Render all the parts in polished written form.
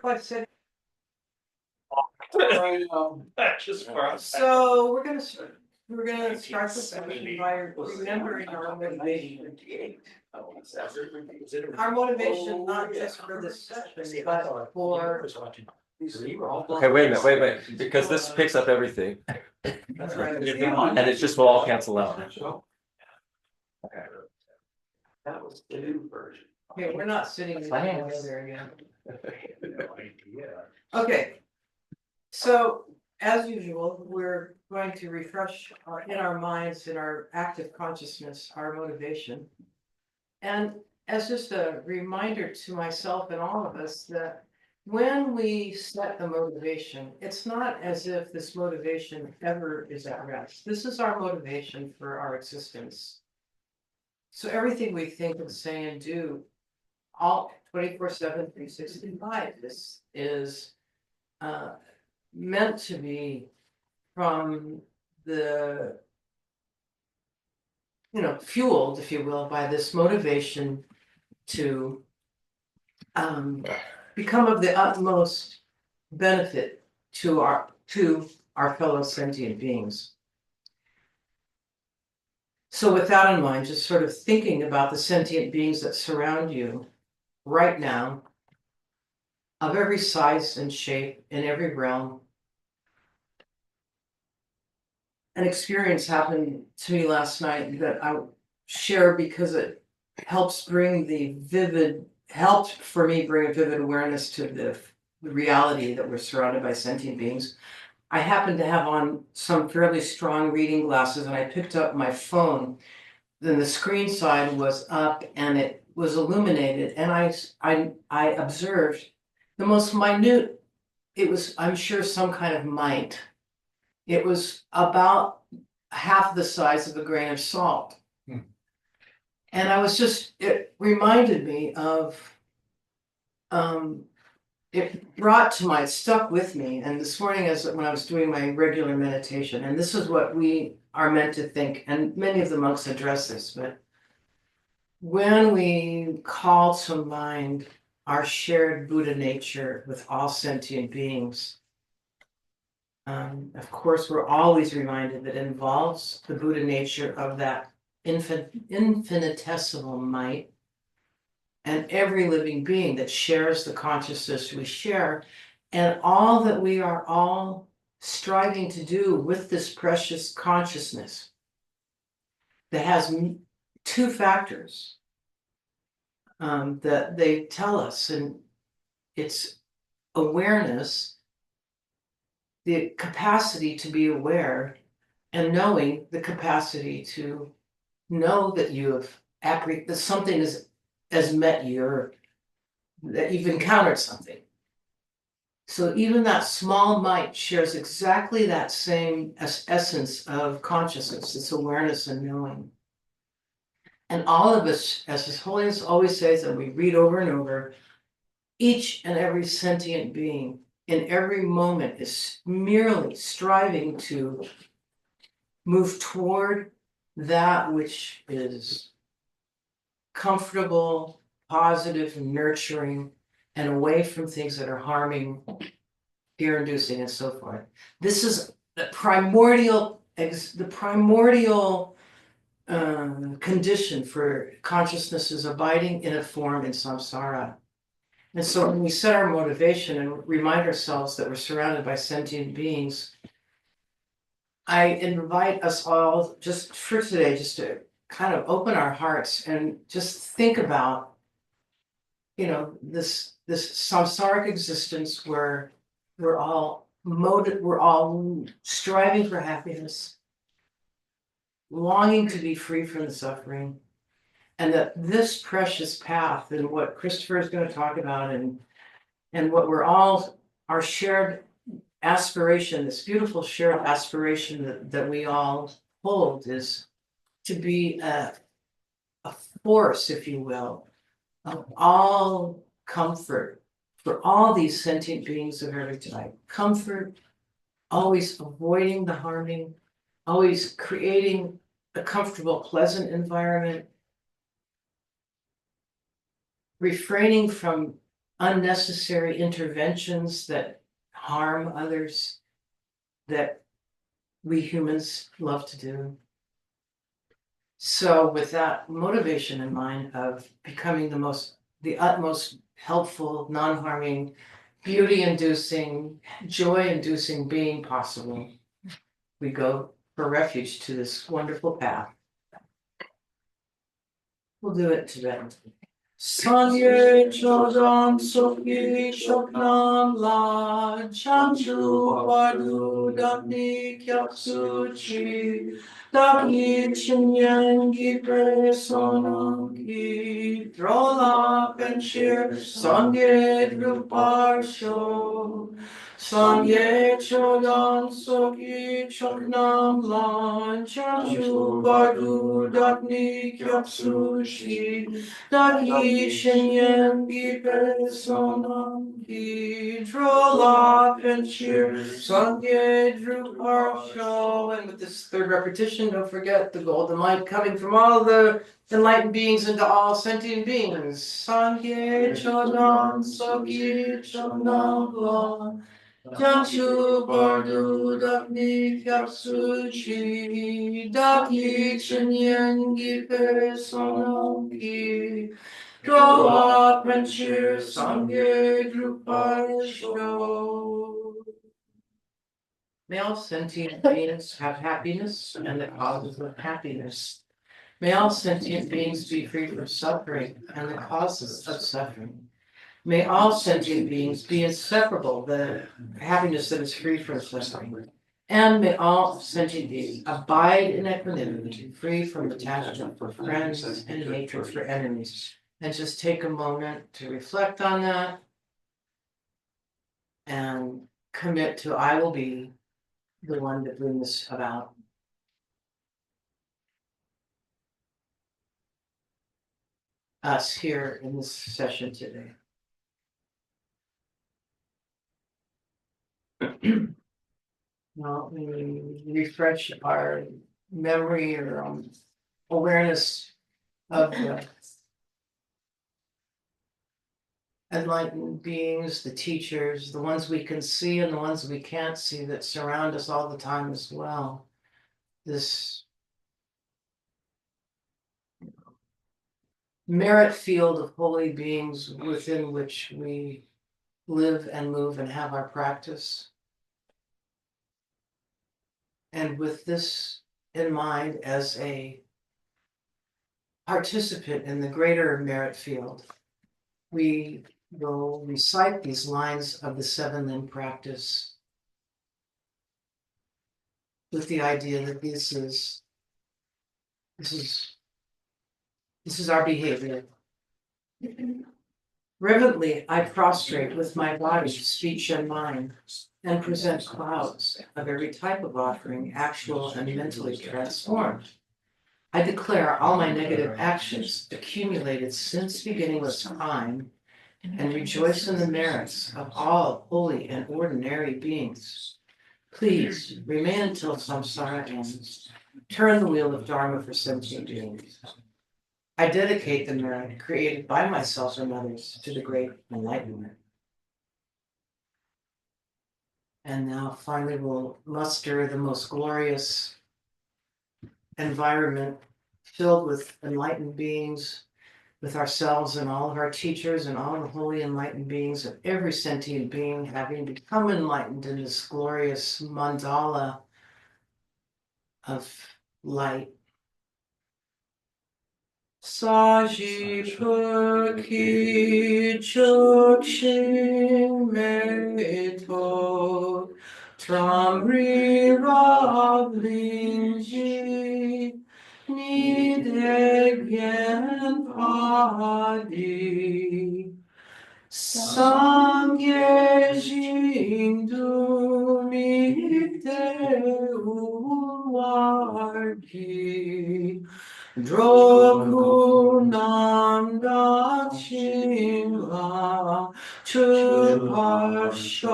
like I said, Just for us. so we're gonna start the session by remembering our motivation. Our motivation, not just for this session, but for. Okay, wait a minute, because this picks up everything. That's right. And it just will all cancel out. Okay. That was the new version. Okay, we're not sitting Plans. there again. No idea. Okay. So, as usual, we're going to refresh in our minds, in our active consciousness, our motivation. And as just a reminder to myself and all of us that when we set the motivation, it's not as if this motivation ever is at rest. This is our motivation for our existence. So everything we think and say and do, all 24/7, 365, this is meant to be from the, fueled, if you will, by this motivation to become of the utmost benefit to our fellow sentient beings. So with that in mind, just sort of thinking about the sentient beings that surround you right now, of every size and shape, in every realm. An experience happened to me last night that I share because it helped for me bring a vivid awareness to the reality that we're surrounded by sentient beings. I happened to have on some fairly strong reading glasses, and I picked up my phone. Then the screen side was up and it was illuminated, and I observed the most minute. It was, I'm sure, some kind of mite. It was about half the size of a grain of salt. And it reminded me of, it stuck with me. And this morning, when I was doing my regular meditation, and this is what we are meant to think, and many of the monks address this, but when we call to mind our shared Buddha nature with all sentient beings, of course, we're always reminded that it involves the Buddha nature of that infinitesimal might, and every living being that shares the consciousness we share, and all that we are all striving to do with this precious consciousness that has two factors that they tell us, and it's awareness, the capacity to be aware, and knowing, the capacity to know that you have that something has met you, or that you've encountered something. So even that small mite shares exactly that same essence of consciousness, this awareness and knowing. And all of us, as His Holiness always says, and we read over and over, each and every sentient being in every moment is merely striving to move toward that which is comfortable, positive, nurturing, and away from things that are harming, fear-inducing, and so forth. This is the primordial condition for consciousness's abiding in a form in samsara. And so when we set our motivation and remind ourselves that we're surrounded by sentient beings, I invite us all just for today, just to kind of open our hearts and just think about, this samsaric existence where we're all striving for happiness, longing to be free from the suffering, and that this precious path, and what Christopher is going to talk about, and what our shared aspiration, this beautiful shared aspiration that we all hold, is to be a force, if you will, of all comfort for all these sentient beings of every type. Comfort, always avoiding the harming, always creating a comfortable, pleasant environment, refraining from unnecessary interventions that harm others that we humans love to do. So with that motivation in mind of becoming the utmost helpful, non-harming, beauty-inducing, joy-inducing being possible, we go for refuge to this wonderful path. We'll do it Tibetan. Sanye chodam soki choknam la chanchu padu dapni kyapsu chi dapni chinyan gi personam ki drola penshir sangye druparsho Sangye chodam soki choknam la chanchu padu dapni kyapsu chi Dagi Shinyan Gi Personam Gi Drolak and Cheer Sangye Drew Parsho. And with this third repetition, don't forget the golden light coming from all the enlightened beings into all sentient beings. Sangye Chodam Sogi Chodam La Janshu Bardu Dapni Kyapsu Chi Dagi Chinyan Gi Personam Gi Draw up and cheer Sangye Druparsho. May all sentient beings have happiness and the causes of happiness. May all sentient beings be free from suffering and the causes of suffering. May all sentient beings be inseparable, the happiness that is free from suffering. And may all sentient beings abide in equanimity, free from attachment for friends and hatred for enemies. And just take a moment to reflect on that and commit to I will be the one that brings about. Us here in this session today. Well, we refresh our memory or awareness of the enlightened beings, the teachers, the ones we can see and the ones we can't see that surround us all the time as well. This merit field of holy beings within which we live and move and have our practice. And with this in mind as a participant in the greater merit field, we will recite these lines of the seven limb practice with the idea that this is our behavior. Reverently, I prostrate with my body, speech, and mind, and present clouds of every type of offering, actual and mentally transformed. I declare all my negative actions accumulated since beginningless time and rejoice in the merits of all holy and ordinary beings. Please remain until samsara ends. Turn the wheel of Dharma for sentient beings. I dedicate the merit created by myself and others to the great enlightenment. And now finally we'll muster the most glorious environment filled with enlightened beings, with ourselves and all of our teachers and all of the holy enlightened beings of every sentient being having become enlightened in this glorious mandala of light. Saji Purki Chukshin Meto Tramri Rablinji Nidegen Padi Sangye Jindu Mite Uwarki Drokunam Dachimla Chupasho.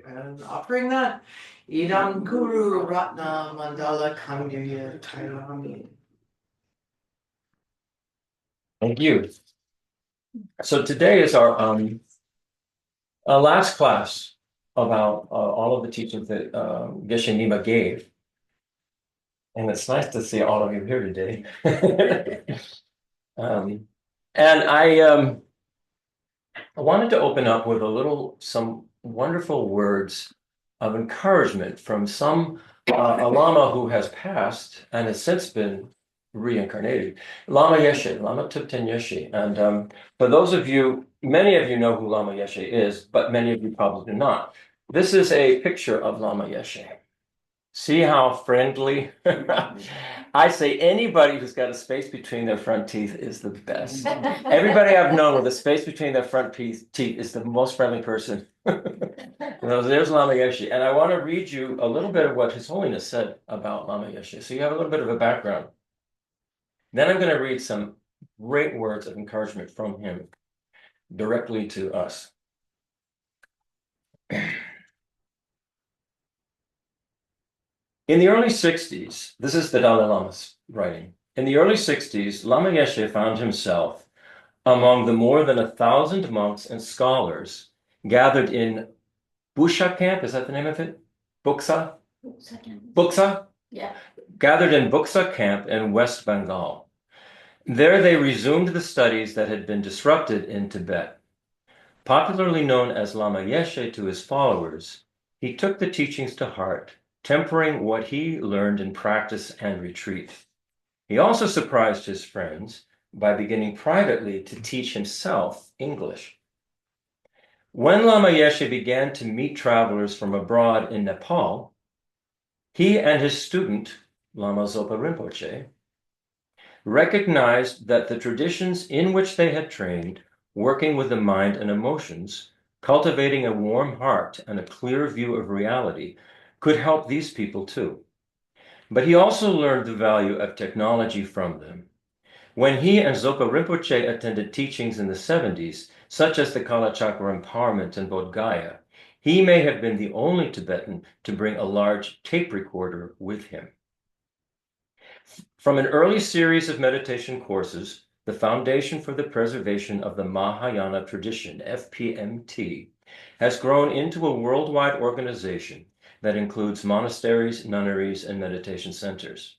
And offering that, Idam Guru Ratna Mandala Kamya Tairami. Thank you. So today is our last class about all of the teachings that Geshe Nima gave. And it's nice to see all of you here today. And I wanted to open up with some wonderful words of encouragement from a Lama who has passed and has since been reincarnated, Lama Yeshe, Lama Tupten Yeshe. And for those of you, many of you know who Lama Yeshe is, but many of you probably do not. This is a picture of Lama Yeshe. See how friendly? I say anybody who's got a space between their front teeth is the best. Everybody I've known with a space between their front teeth is the most friendly person. There's Lama Yeshe. And I want to read you a little bit of what His Holiness said about Lama Yeshe. So you have a little bit of a background. Then I'm going to read some great words of encouragement from him directly to us. In the early 60s, this is the Dalai Lama's writing. In the early 60s, Lama Yeshe found himself among the more than 1,000 monks and scholars gathered in Busha camp. Is that the name of it? Buksa? Buksa? Yeah. Gathered in Buksa camp in West Bengal. There they resumed the studies that had been disrupted in Tibet. Popularly known as Lama Yeshe to his followers, he took the teachings to heart, tempering what he learned in practice and retreat. He also surprised his friends by beginning privately to teach himself English. When Lama Yeshe began to meet travelers from abroad in Nepal, he and his student, Lama Zopa Rinpoche, recognized that the traditions in which they had trained, working with the mind and emotions, cultivating a warm heart and a clear view of reality, could help these people too. But he also learned the value of technology from them. When he and Zopa Rinpoche attended teachings in the 70s, such as the Kalachakra Empowerment in Bodh Gaya, he may have been the only Tibetan to bring a large tape recorder with him. From an early series of meditation courses, the Foundation for the Preservation of the Mahayana Tradition, FPMT, has grown into a worldwide organization that includes monasteries, nunneries, and meditation centers.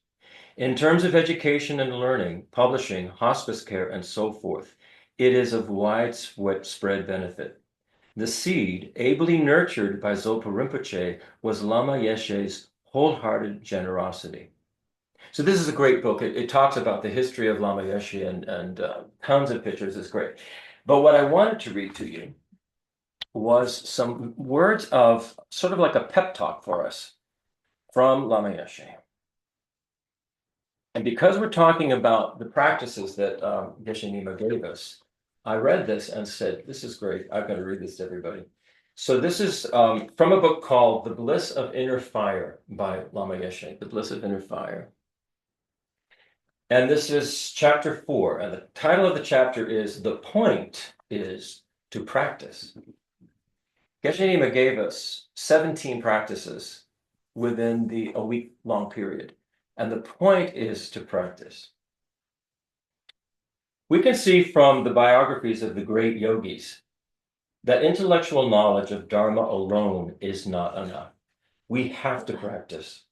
In terms of education and learning, publishing, hospice care, and so forth, it is of widespread benefit. The seed, ably nurtured by Zopa Rinpoche, was Lama Yeshe's wholehearted generosity. So this is a great book. It talks about the history of Lama Yeshe and tons of pictures. It's great. But what I wanted to read to you was some words of sort of like a pep talk for us from Lama Yeshe. And because we're talking about the practices that Geshe Nima gave us, I read this and said, this is great. I've got to read this to everybody. So this is from a book called The Bliss of Inner Fire by Lama Yeshe, The Bliss of Inner Fire. And this is chapter 4. And the title of the chapter is The Point is to Practice. Geshe Nima gave us 17 practices within a week-long period. And the point is to practice. We can see from the biographies of the great yogis that intellectual knowledge of Dharma alone is not enough. We have to practice.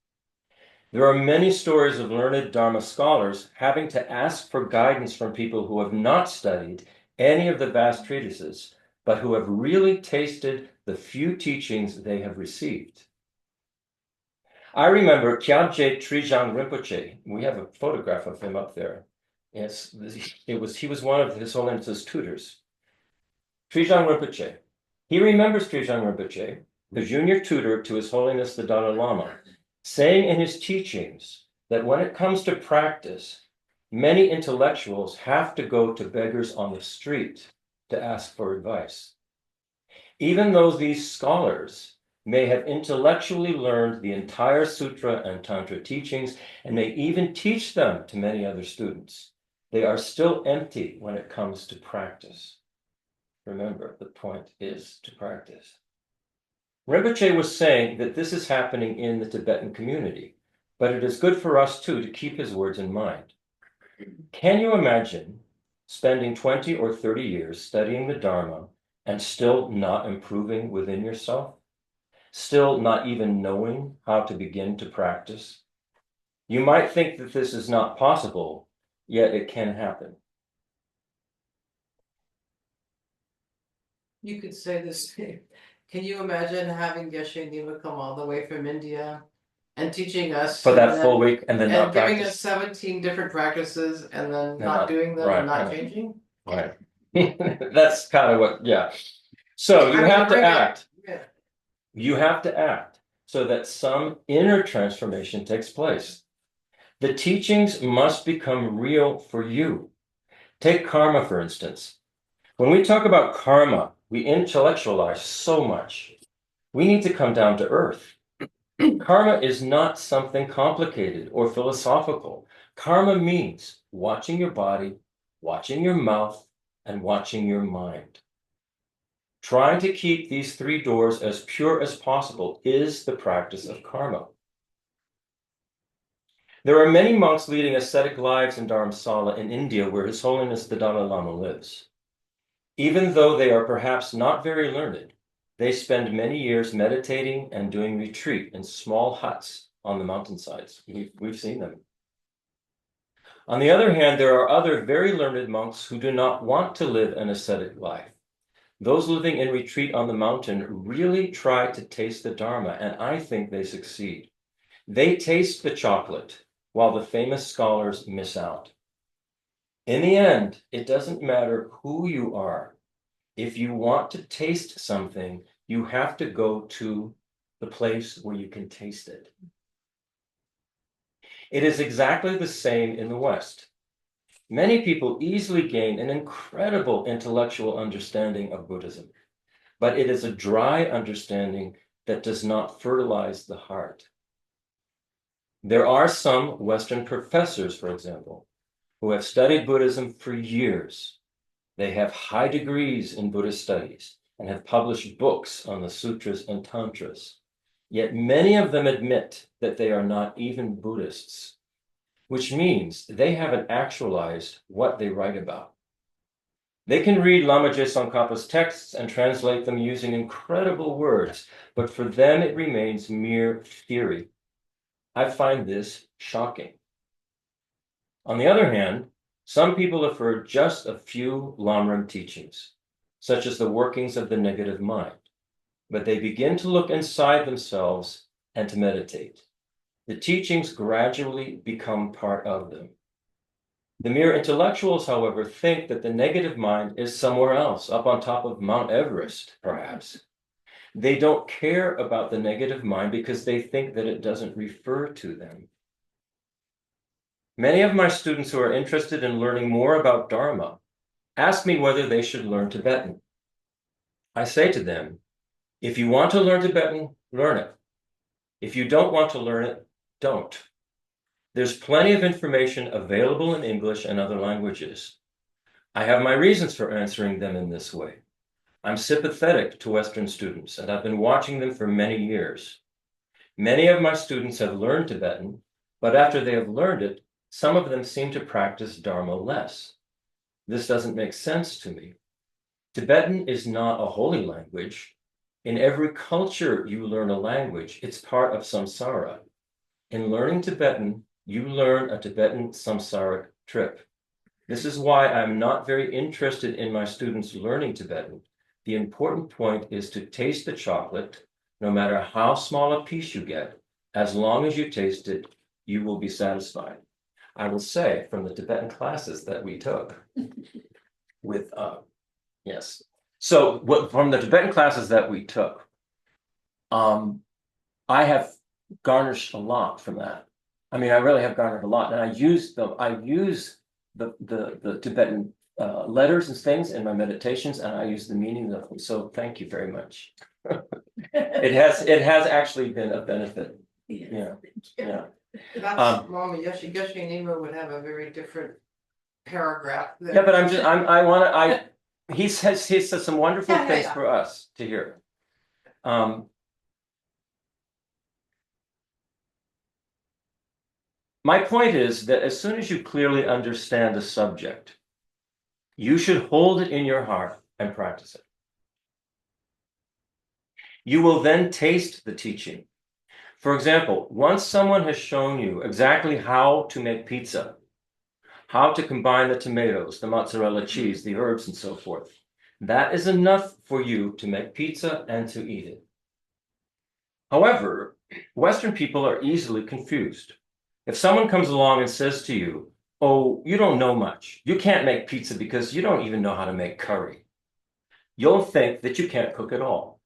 There are many stories of learned Dharma scholars having to ask for guidance from people who have not studied any of the vast treatises, but who have really tasted the few teachings they have received. I remember Kyabje Trijang Rinpoche. We have a photograph of him up there. Yes, he was one of His Holiness's tutors. Trijang Rinpoche. He remembers Trijang Rinpoche, the junior tutor to His Holiness the Dalai Lama, saying in his teachings that when it comes to practice, many intellectuals have to go to beggars on the street to ask for advice. Even though these scholars may have intellectually learned the entire sutra and tantra teachings and may even teach them to many other students, they are still empty when it comes to practice. Remember, the point is to practice. Rinpoche was saying that this is happening in the Tibetan community, but it is good for us too to keep his words in mind. Can you imagine spending 20 or 30 years studying the Dharma and still not improving within yourself? Still not even knowing how to begin to practice? You might think that this is not possible, yet it can happen. You could say this. Can you imagine having Geshe Lobsang come all the way from India and teaching us For and that then- full week and then and not giving practice? us 17 different practices and then And not doing them right, and not right. changing? Right. That's kind of what, yeah. So you I mean, have to bring it- act. Yeah. You have to act so that some inner transformation takes place. The teachings must become real for you. Take karma, for instance. When we talk about karma, we intellectualize so much. We need to come down to earth. Karma is not something complicated or philosophical. Karma means watching your body, watching your mouth, and watching your mind. Trying to keep these three doors as pure as possible is the practice of karma. There are many monks leading ascetic lives in Dharamsala in India, where His Holiness the Dalai Lama lives. Even though they are perhaps not very learned, they spend many years meditating and doing retreat in small huts on the mountainsides. We've seen them. On the other hand, there are other very learned monks who do not want to live an ascetic life. Those living in retreat on the mountain really try to taste the Dharma, and I think they succeed. They taste the chocolate, while the famous scholars miss out. In the end, it doesn't matter who you are. If you want to taste something, you have to go to the place where you can taste it. It is exactly the same in the West. Many people easily gain an incredible intellectual understanding of Buddhism, but it is a dry understanding that does not fertilize the heart. There are some Western professors, for example, who have studied Buddhism for years. They have high degrees in Buddhist studies and have published books on the sutras and tantras. Yet many of them admit that they are not even Buddhists, which means they haven't actualized what they write about. They can read Lama Je Tsongkhapa's texts and translate them using incredible words, but for them it remains mere theory. I find this shocking. On the other hand, some people have heard just a few Lamrim teachings, such as the workings of the negative mind, but they begin to look inside themselves and to meditate. The teachings gradually become part of them. The mere intellectuals, however, think that the negative mind is somewhere else, up on top of Mount Everest, perhaps. They don't care about the negative mind because they think that it doesn't refer to them. Many of my students who are interested in learning more about Dharma ask me whether they should learn Tibetan. I say to them, if you want to learn Tibetan, learn it. If you don't want to learn it, don't. There's plenty of information available in English and other languages. I have my reasons for answering them in this way. I'm sympathetic to Western students, and I've been watching them for many years. Many of my students have learned Tibetan, but after they have learned it, some of them seem to practice Dharma less. This doesn't make sense to me. Tibetan is not a holy language. In every culture you learn a language, it's part of samsara. In learning Tibetan, you learn a Tibetan samsaric trip. This is why I'm not very interested in my students learning Tibetan. The important point is to taste the chocolate, no matter how small a piece you get. As long as you taste it, you will be satisfied. I will say from the Tibetan classes that we took with, yes. So from the Tibetan classes that we took, I have garnished a lot from that. I mean, I really have garnered a lot, and I use the Tibetan letters and things in my meditations, and I use the meanings of them. So thank you very much. It has actually been a benefit. Yeah. That's Mama Geshe Nima would have a very different paragraph. Yeah, but he says some wonderful things for us to hear. My point is that as soon as you clearly understand a subject, You should hold it in your heart and practice it. You will then taste the teaching. For example, once someone has shown you exactly how to make pizza, how to combine the tomatoes, the mozzarella cheese, the herbs, and so forth, that is enough for you to make pizza and to eat it. However, Western people are easily confused. If someone comes along and says to you, "Oh, you don't know much. You can't make pizza because you don't even know how to make curry," you'll think that you can't cook at all.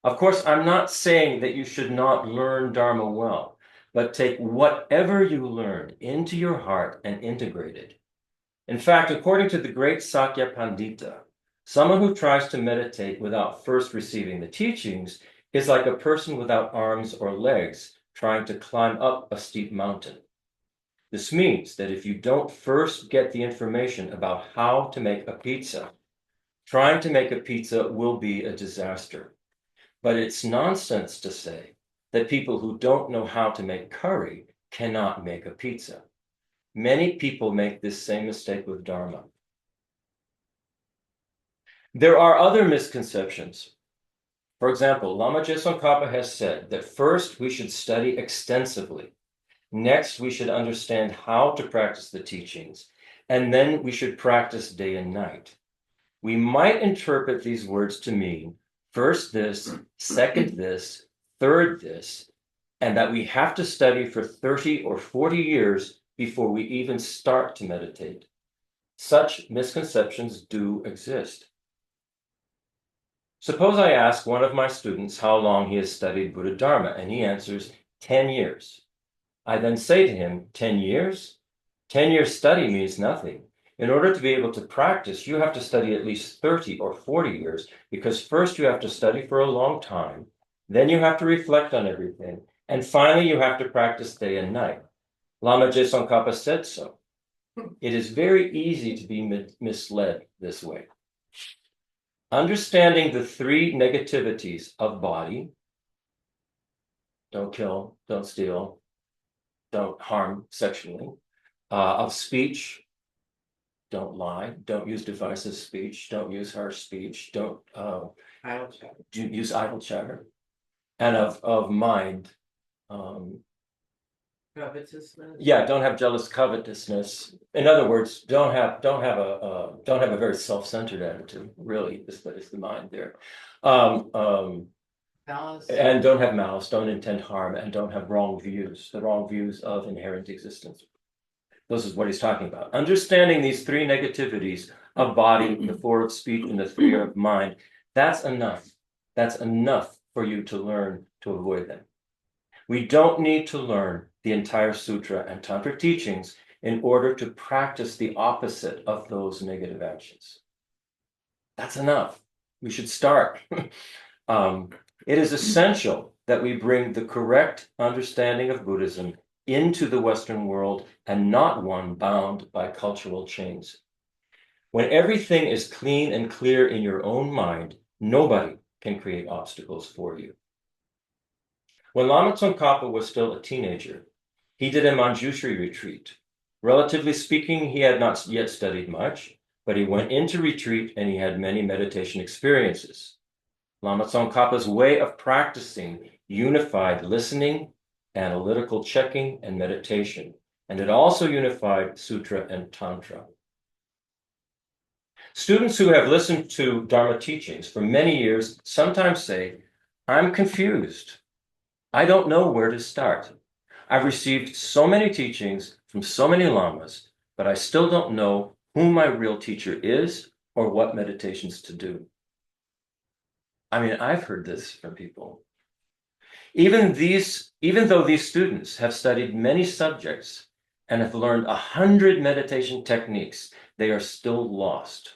Of course, I'm not saying that you should not learn Dharma well, but take whatever you learn into your heart and integrate it. In fact, according to the great Sakya Pandita, someone who tries to meditate without first receiving the teachings is like a person without arms or legs trying to climb up a steep mountain. This means that if you don't first get the information about how to make a pizza, trying to make a pizza will be a disaster. But it's nonsense to say that people who don't know how to make curry cannot make a pizza. Many people make this same mistake with Dharma. There are other misconceptions. For example, Lama Tsongkhapa has said that first we should study extensively. Next, we should understand how to practice the teachings, and then we should practice day and night. We might interpret these words to mean first this, second this, third this, and that we have to study for 30 or 40 years before we even start to meditate. Such misconceptions do exist. Suppose I ask one of my students how long he has studied Buddha Dharma, and he answers 10 years. I then say to him, 10 years? 10 years study means nothing. In order to be able to practice, you have to study at least 30 or 40 years, because first you have to study for a long time, then you have to reflect on everything, and finally you have to practice day and night. Lama Tsongkhapa said so. It is very easy to be misled this way. Understanding the three negativities of body, don't kill, don't steal, don't harm sexually, of speech, don't lie, don't use divisive speech, don't use harsh speech, don't use idle chatter, and of mind. Covetousness. Yeah, don't have jealous covetousness. In other words, don't have a very self-centered attitude. Really, is the mind there. Malice. And don't have malice, don't intend harm, and don't have wrong views, the wrong views of inherent existence. This is what he's talking about. Understanding these three negativities of body, the four of speech, and the three of mind, that's enough. That's enough for you to learn to avoid them. We don't need to learn the entire sutra and tantric teachings in order to practice the opposite of those negative actions. That's enough. We should start. It is essential that we bring the correct understanding of Buddhism into the Western world and not one bound by cultural chains. When everything is clean and clear in your own mind, nobody can create obstacles for you. When Lama Tsongkhapa was still a teenager, he did a Manjushri retreat. Relatively speaking, he had not yet studied much, but he went into retreat and he had many meditation experiences. Lama Tsongkhapa's way of practicing unified listening, analytical checking, and meditation, and it also unified sutra and tantra. Students who have listened to Dharma teachings for many years sometimes say, "I'm confused. I don't know where to start. I've received so many teachings from so many lamas, but I still don't know who my real teacher is or what meditations to do." I mean, I've heard this from people. Even though these students have studied many subjects and have learned 100 meditation techniques, they are still lost.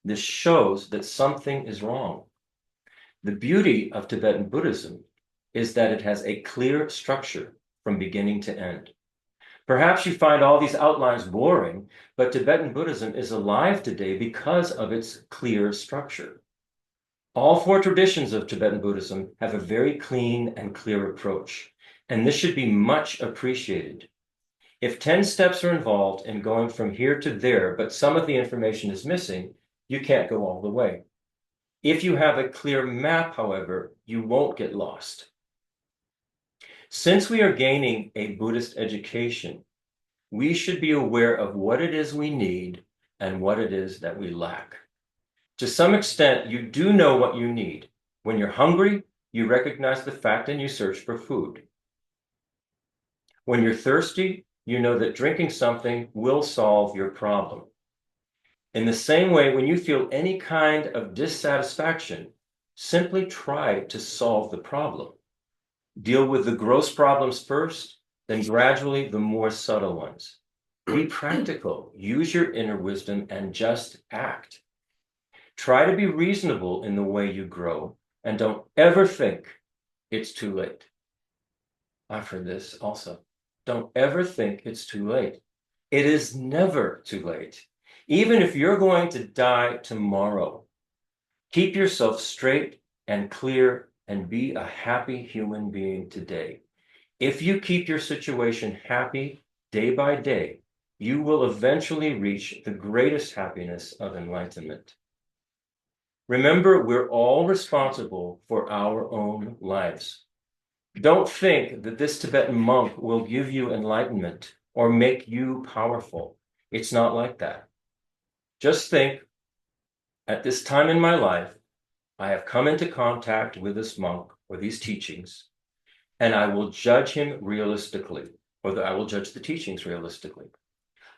This shows that something is wrong. The beauty of Tibetan Buddhism is that it has a clear structure from beginning to end. Perhaps you find all these outlines boring, but Tibetan Buddhism is alive today because of its clear structure. All four traditions of Tibetan Buddhism have a very clean and clear approach, and this should be much appreciated. If 10 steps are involved in going from here to there, but some of the information is missing, you can't go all the way. If you have a clear map, however, you won't get lost. Since we are gaining a Buddhist education, we should be aware of what it is we need and what it is that we lack. To some extent, you do know what you need. When you're hungry, you recognize the fact and you search for food. When you're thirsty, you know that drinking something will solve your problem. In the same way, when you feel any kind of dissatisfaction, simply try to solve the problem. Deal with the gross problems first, then gradually the more subtle ones. Be practical, use your inner wisdom, and just act. Try to be reasonable in the way you grow, and don't ever think it's too late. I've heard this also. Don't ever think it's too late. It is never too late. Even if you're going to die tomorrow, keep yourself straight and clear and be a happy human being today. If you keep your situation happy day by day, you will eventually reach the greatest happiness of enlightenment. Remember, we're all responsible for our own lives. Don't think that this Tibetan monk will give you enlightenment or make you powerful. It's not like that. Just think, at this time in my life, I have come into contact with this monk or these teachings, and I will judge him realistically, or I will judge the teachings realistically.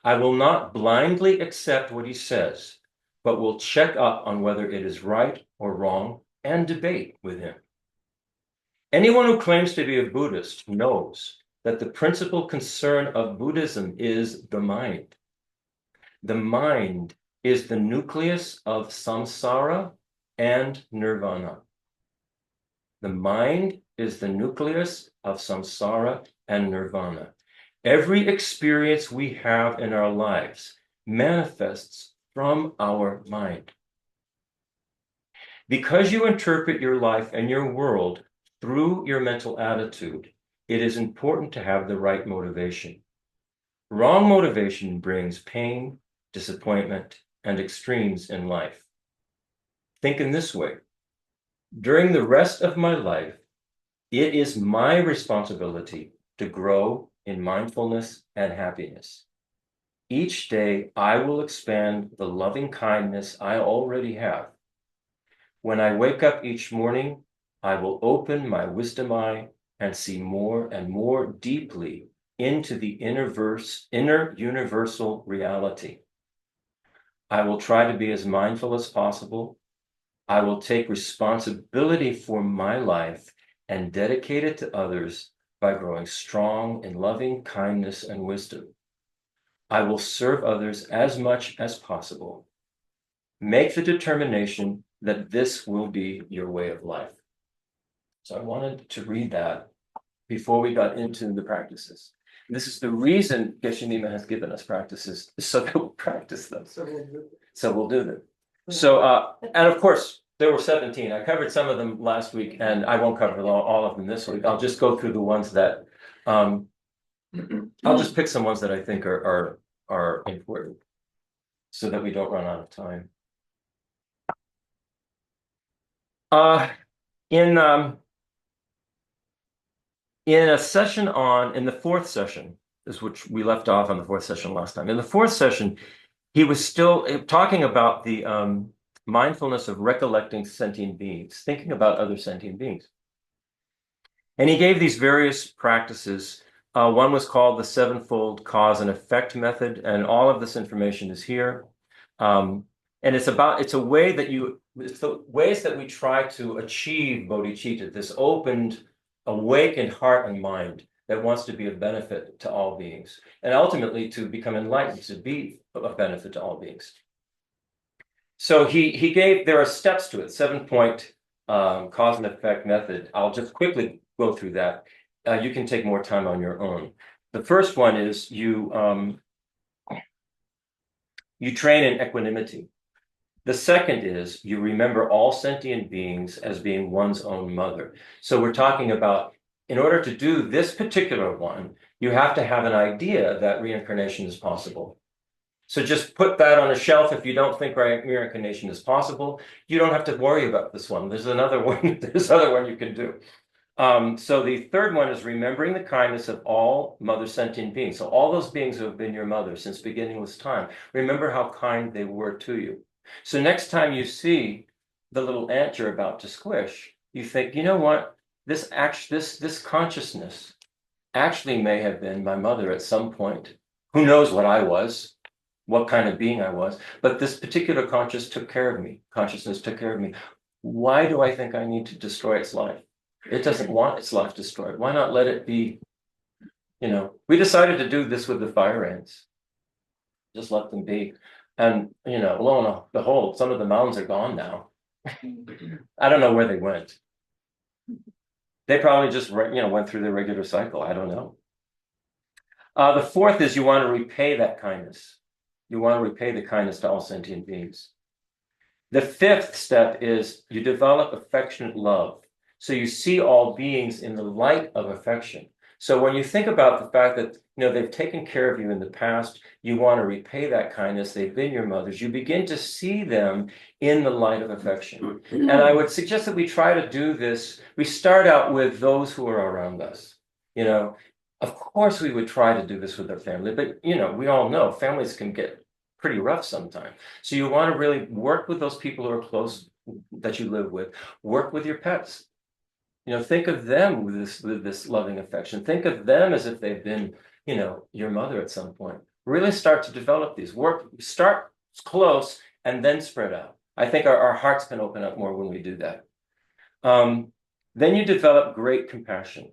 I will not blindly accept what he says, but will check up on whether it is right or wrong and debate with him. Anyone who claims to be a Buddhist knows that the principal concern of Buddhism is the mind. The mind is the nucleus of samsara and nirvana. The mind is the nucleus of samsara and nirvana. Every experience we have in our lives manifests from our mind. Because you interpret your life and your world through your mental attitude, it is important to have the right motivation. Wrong motivation brings pain, disappointment, and extremes in life. Think in this way. During the rest of my life, it is my responsibility to grow in mindfulness and happiness. Each day, I will expand the loving kindness I already have. When I wake up each morning, I will open my wisdom eye and see more and more deeply into the inner universal reality. I will try to be as mindful as possible. I will take responsibility for my life and dedicate it to others by growing strong in loving kindness and wisdom. I will serve others as much as possible. Make the determination that this will be your way of life. So I wanted to read that before we got into the practices. This is the reason Geshe Lobsang has given us practices, so that we'll practice them. So we'll do them. So, and of course, there were 17. I covered some of them last week, and I won't cover all of them this week. I'll just go through the ones that, I'll just pick some ones that I think are important so that we don't run out of time. In a session in the fourth session, is which we left off on the fourth session last time. In the fourth session, he was still talking about the mindfulness of recollecting sentient beings, thinking about other sentient beings. And he gave these various practices. One was called the sevenfold cause and effect method, and all of this information is here. And it's the ways that we try to achieve bodhicitta, this opened, awakened heart and mind that wants to be of benefit to all beings, and ultimately to become enlightened, to be of benefit to all beings. So there are steps to it, 7-point cause and effect method. I'll just quickly go through that. You can take more time on your own. The first one is you train in equanimity. The second is you remember all sentient beings as being one's own mother. So we're talking about in order to do this particular one, you have to have an idea that reincarnation is possible. So just put that on a shelf. If you don't think reincarnation is possible, you don't have to worry about this one. There's another one. There's another one you can do. So the third one is remembering the kindness of all mother sentient beings. So all those beings who have been your mother since beginningless time, remember how kind they were to you. So next time you see the little ant you're about to squish, you think, you know what? This consciousness actually may have been my mother at some point. Who knows what I was, what kind of being I was, but this particular consciousness took care of me. Why do I think I need to destroy its life? It doesn't want its life destroyed. Why not let it be? We decided to do this with the fire ants. Just let them be. And, lo and behold, some of the mounds are gone now. I don't know where they went. They probably just, went through their regular cycle. I don't know. The fourth is you want to repay that kindness. You want to repay the kindness to all sentient beings. The fifth step is you develop affectionate love. So you see all beings in the light of affection. So when you think about the fact that they've taken care of you in the past, you want to repay that kindness. They've been your mothers. You begin to see them in the light of affection. And I would suggest that we try to do this. We start out with those who are around us. Of course we would try to do this with our family, but we all know families can get pretty rough sometimes. So you want to really work with those people who are close that you live with. Work with your pets. Think of them with this loving affection. Think of them as if they've been, your mother at some point. Really start to develop these. Start close and then spread out. I think our hearts can open up more when we do that. Then you develop great compassion.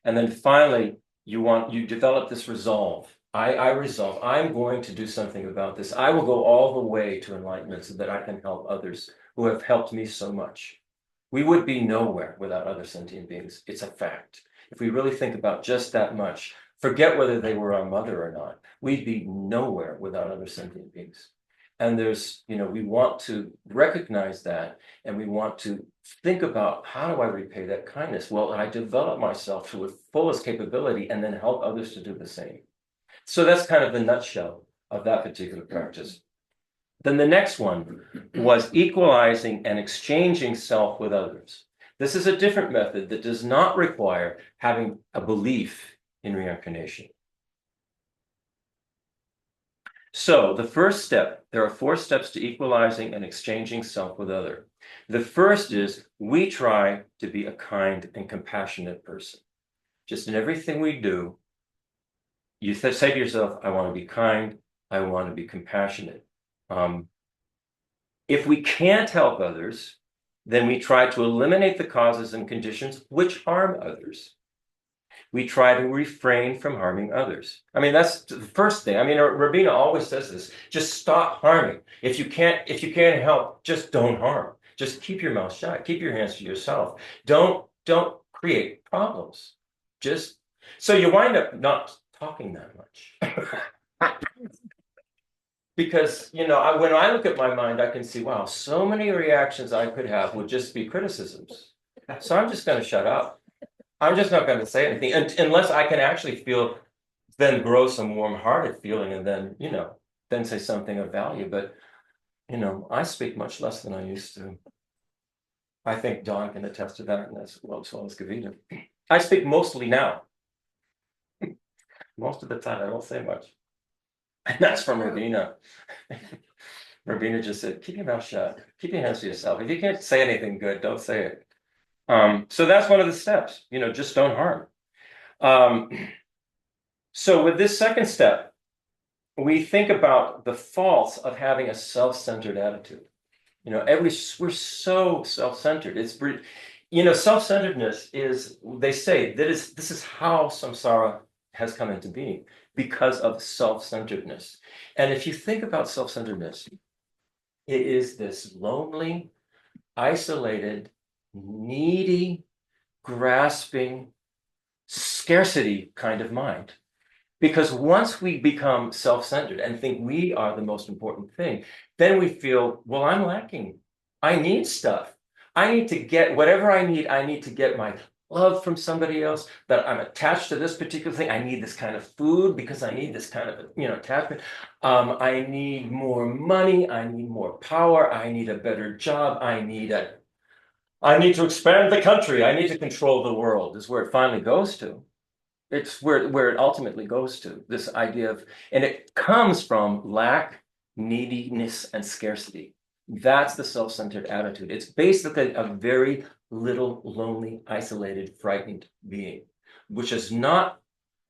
And then finally, you develop this resolve. I resolve, I'm going to do something about this. I will go all the way to enlightenment so that I can help others who have helped me so much. We would be nowhere without other sentient beings. It's a fact. If we really think about just that much, forget whether they were our mother or not, we'd be nowhere without other sentient beings. And we want to recognize that, and we want to think about, how do I repay that kindness? Well, I develop myself to its fullest capability and then help others to do the same. So that's kind of the nutshell of that particular practice. Then the next one was equalizing and exchanging self with others. This is a different method that does not require having a belief in reincarnation. So the first step, there are 4 steps to equalizing and exchanging self with other. The first is we try to be a kind and compassionate person. Just in everything we do, you say to yourself, I want to be kind, I want to be compassionate. If we can't help others, then we try to eliminate the causes and conditions which harm others. We try to refrain from harming others. I mean, that's the first thing. I mean, Rabina always says this, just stop harming. If you can't help, just don't harm. Just keep your mouth shut, keep your hands to yourself. Don't create problems. So you wind up not talking that much. Because, when I look at my mind, I can see, wow, so many reactions I could have would just be criticisms. So I'm just going to shut up. I'm just not going to say anything unless I can actually then grow some warm-hearted feeling and then say something of value. But, I speak much less than I used to. I think Don can attest to that, and as well as Kavita. I speak mostly now. Most of the time, I don't say much. And that's from Rabina. Rabina just said, keep your mouth shut. Keep your hands to yourself. If you can't say anything good, don't say it. So that's one of the steps, just don't harm. So with this second step, we think about the faults of having a self-centered attitude. We're so self-centered. Self-centeredness is, they say, this is how samsara has come into being, because of self-centeredness. And if you think about self-centeredness, it is this lonely, isolated, needy, grasping, scarcity kind of mind. Because once we become self-centered and think we are the most important thing, then we feel, well, I'm lacking. I need stuff. I need to get whatever I need to get my love from somebody else, that I'm attached to this particular thing. I need this kind of food because I need this kind of, attachment. I need more money. I need more power. I need a better job. I need to expand the country. I need to control the world, is where it finally goes to. It's where it ultimately goes to, this idea of, and it comes from lack, neediness, and scarcity. That's the self-centered attitude. It's basically a very little, lonely, isolated, frightened being, which has not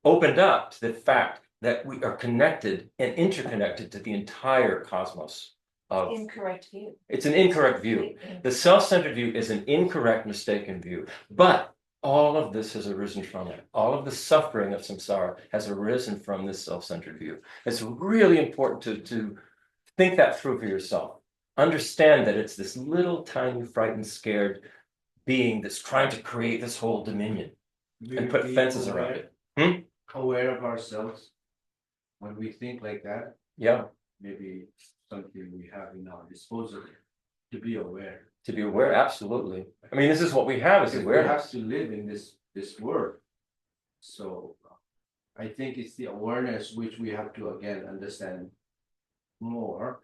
opened up to the fact that we are connected and interconnected to the entire cosmos of. Incorrect view. It's an incorrect view. The self-centered view is an incorrect, mistaken view. But all of this has arisen from it. All of the suffering of samsara has arisen from this self-centered view. It's really important to think that through for yourself. Understand that it's this little tiny, frightened, scared being that's trying to create this whole dominion and put fences around it. Aware of ourselves when we think like that, Yeah, maybe something we have in our disposal to be aware. to be aware, absolutely. I mean, this is what we have, is Because we awareness. have to live in this world. So I think it's the awareness which we have to again understand more,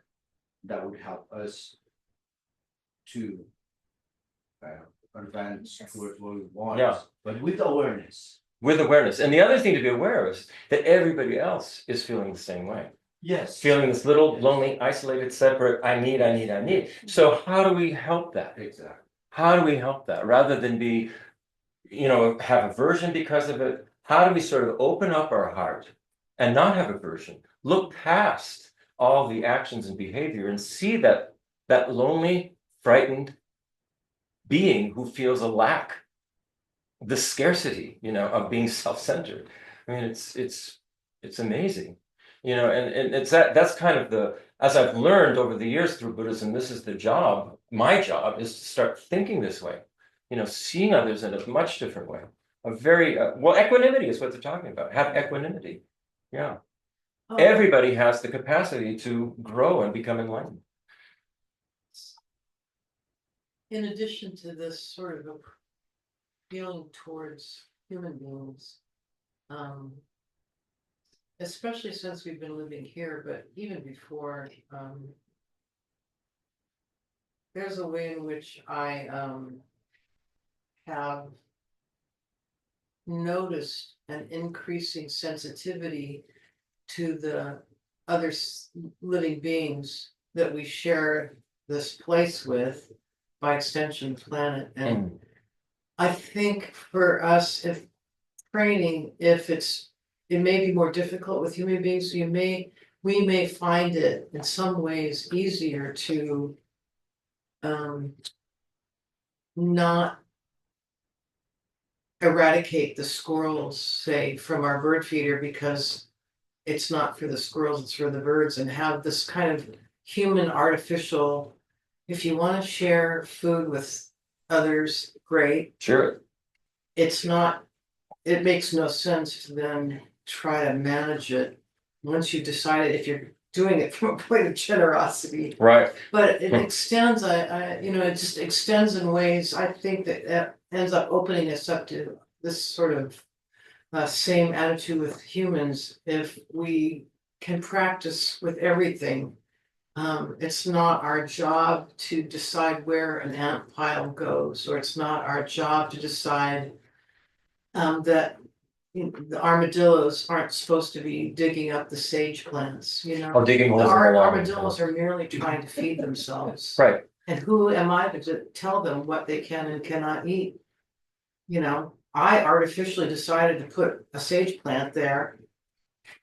that would help us to advance towards what we want. Yeah. But with awareness. With awareness. And the other thing to be aware of is that everybody else is feeling the same way. Yes. Feeling this little, Yes. lonely, isolated, separate, I need. So how do we help that? Exactly. How do we help that? Rather than be, have aversion because of it, how do we sort of open up our heart and not have aversion? Look past all the actions and behavior and see that lonely, frightened being who feels a lack, the scarcity, of being self-centered. I mean, it's amazing, and it's that's kind of as I've learned over the years through Buddhism, this is my job is to start thinking this way, seeing others in a much different way. A very, equanimity is what they're talking about. Have equanimity. Yeah. Everybody has the capacity to grow and become enlightened. In addition to this sort of a feeling towards human beings, especially since we've been living here, but even before, there's a way in which I have noticed an increasing sensitivity to the other living beings that we share this place with, by extension, the planet. And I think for us, it may be more difficult with human beings. So we may find it in some ways easier to not eradicate the squirrels, say, from our bird feeder, because it's not for the squirrels, it's for the birds, and have this kind of human artificial, if you want to share food with others, great. Sure. It makes no sense to then try to manage it once you decided, if you're doing it from a point of generosity. Right. But it extends, it just extends in ways, I think that ends up opening us up to this sort of same attitude with humans. If we can practice with everything, it's not our job to decide where an ant pile goes, or it's not our job to decide that the armadillos aren't supposed to be digging up the sage plants, Or digging holes in the lawn. armadillos are merely trying to feed themselves. Right. And who am I to tell them what they can and cannot eat? I artificially decided to put a sage plant there.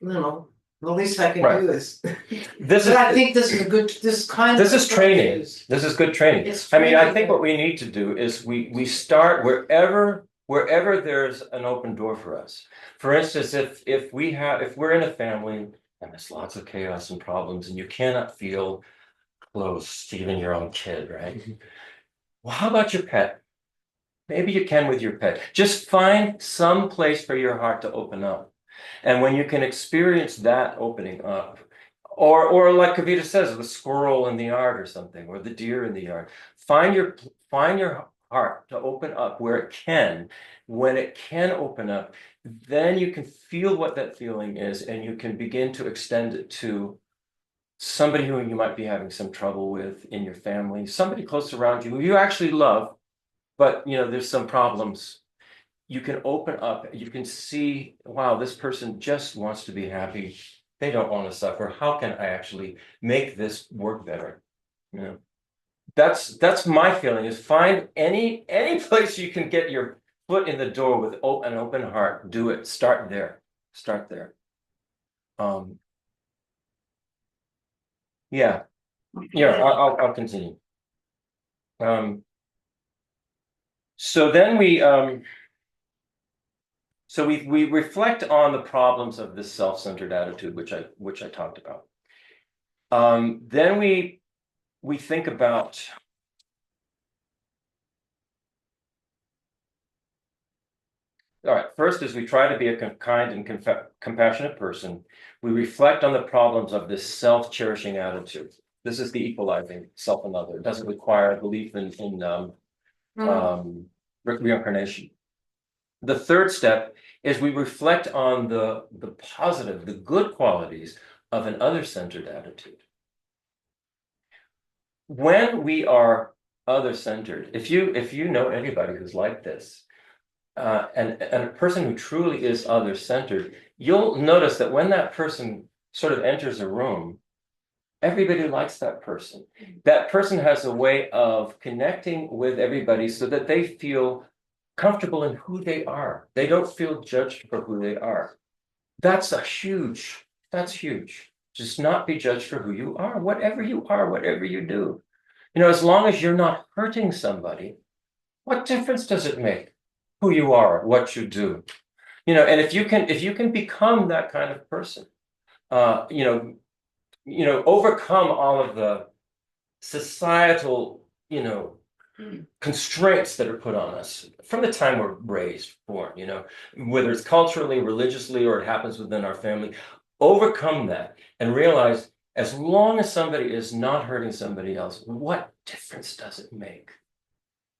The least I can do is. I think this is This is training. This is good training. I think what we need to do is we start wherever there's an open door for us. For instance, if we're in a family and there's lots of chaos and problems and you cannot feel close to even your own kid, right? Well, how about your pet? Maybe you can with your pet. Just find some place for your heart to open up. And when you can experience that opening up, or like Kavita says, the squirrel in the yard or something, or the deer in the yard, find your heart to open up where it can. When it can open up, then you can feel what that feeling is, and you can begin to extend it to somebody who you might be having some trouble with in your family, somebody close around you who you actually love, but there's some problems. You can open up, you can see, wow, this person just wants to be happy. They don't want to suffer. How can I actually make this work better? That's my feeling, is find any place you can get your foot in the door with an open heart. Do it. Start there. Start there. Yeah. I'll continue. So then we reflect on the problems of this self-centered attitude, which I talked about. Then we think about, all right, first is we try to be a kind and compassionate person. We reflect on the problems of this self-cherishing attitude. This is the equalizing self and other. It doesn't require a belief in reincarnation. The third step is we reflect on the positive, the good qualities of an other-centered attitude. When we are other-centered, if you know anybody who's like this, and a person who truly is other-centered, you'll notice that when that person sort of enters a room, everybody likes that person. That person has a way of connecting with everybody so that they feel comfortable in who they are. They don't feel judged for who they are. That's huge. Just not be judged for who you are, whatever you do. As long as you're not hurting somebody, what difference does it make who you are, what you do? And if you can become that kind of person, overcome all of the societal, constraints that are put on us from the time we're born, whether it's culturally, religiously, or it happens within our family, overcome that and realize as long as somebody is not hurting somebody else, what difference does it make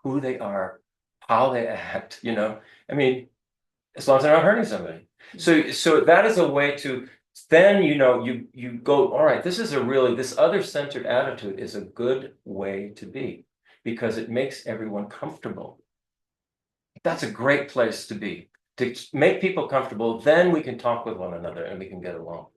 who they are, how they act, as long as they're not hurting somebody. So that is a way to then, you go, all right, this other-centered attitude is a good way to be, because it makes everyone comfortable. That's a great place to be, to make people comfortable. Then we can talk with one another and we can get along.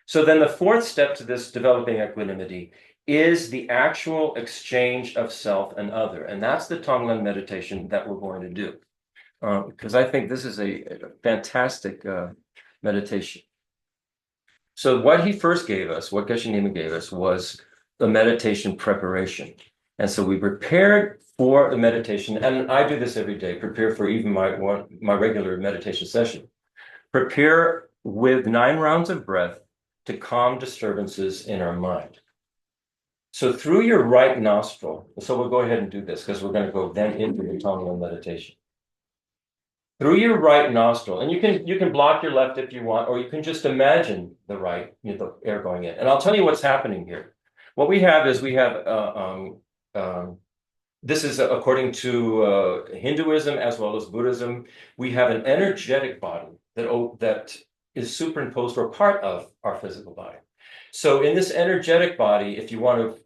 So then the fourth step to this developing equanimity is the actual exchange of self and other. And that's the Tonglen meditation that we're going to do. Because I think this is a fantastic meditation. So what he first gave us, what Geshe Lobsang Nima gave us, was the meditation preparation. And so we prepared for the meditation, and I do this every day, prepare for even my regular meditation session. Prepare with 9 rounds of breath to calm disturbances in our mind. So through your right nostril, so we'll go ahead and do this because we're going to go then into the Tonglen meditation. Through your right nostril, and you can block your left if you want, or you can just imagine the right, the air going in. And I'll tell you what's happening here. What we have is this is according to Hinduism as well as Buddhism. We have an energetic body that is superimposed or part of our physical body. So in this energetic body, if you want to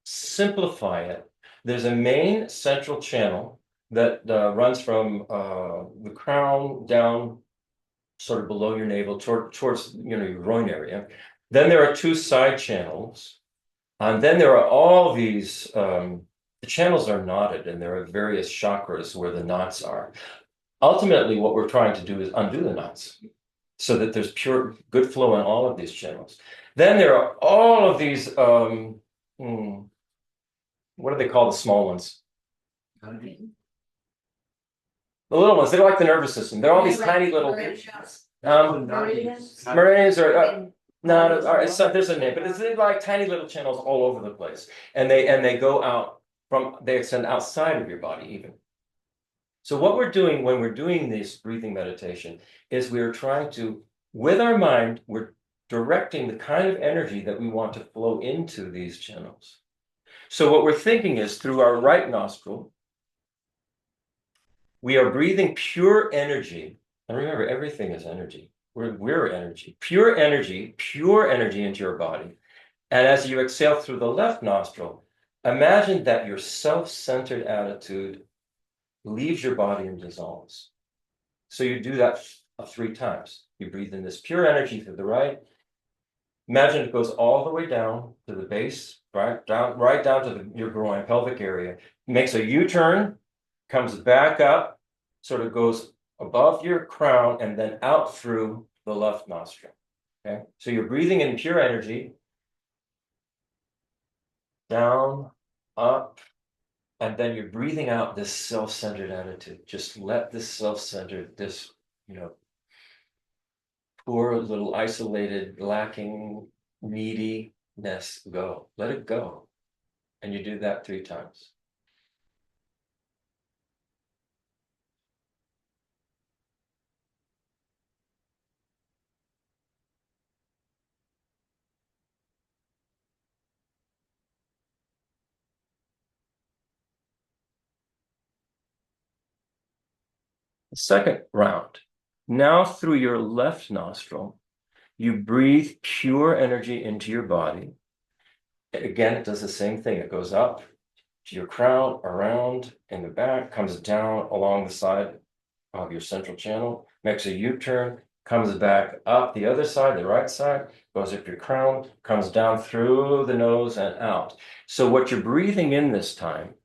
simplify it, there's a main central channel that runs from the crown down sort of below your navel towards your groin area. Then there are 2 side channels, and then there are all these the channels are knotted, and there are various chakras where the knots are. Ultimately, what we're trying to do is undo the knots so that there's pure good flow in all of these channels. Then there are all of these what do they call the small ones? The little ones, they're like the nervous system. They're all these tiny little meridians or there's a name, but it's like tiny little channels all over the place, and they go out they extend outside of your body even. So what we're doing when we're doing this breathing meditation is we're trying to, with our mind, we're directing the kind of energy that we want to flow into these channels. So what we're thinking is through our right nostril, we are breathing pure energy. And remember, everything is energy. We're energy, pure energy into your body. And as you exhale through the left nostril, imagine that your self-centered attitude leaves your body and dissolves. So you do that 3 times. You breathe in this pure energy through the right. Imagine it goes all the way down to the base, right down to your groin, pelvic area. Makes a U-turn, comes back up, sort of goes above your crown and then out through the left nostril. Okay, so you're breathing in pure energy, down, up, and then you're breathing out this self-centered attitude. Just let this self-centered, this, poor little isolated, lacking, neediness go. Let it go. And you do that 3 times. The second round. Now through your left nostril, you breathe pure energy into your body. Again, it does the same thing. It goes up to your crown, around, in the back, comes down along the side of your central channel, makes a U-turn, comes back up the other side, the right side, goes up your crown, comes down through the nose and out. So what you're breathing in this time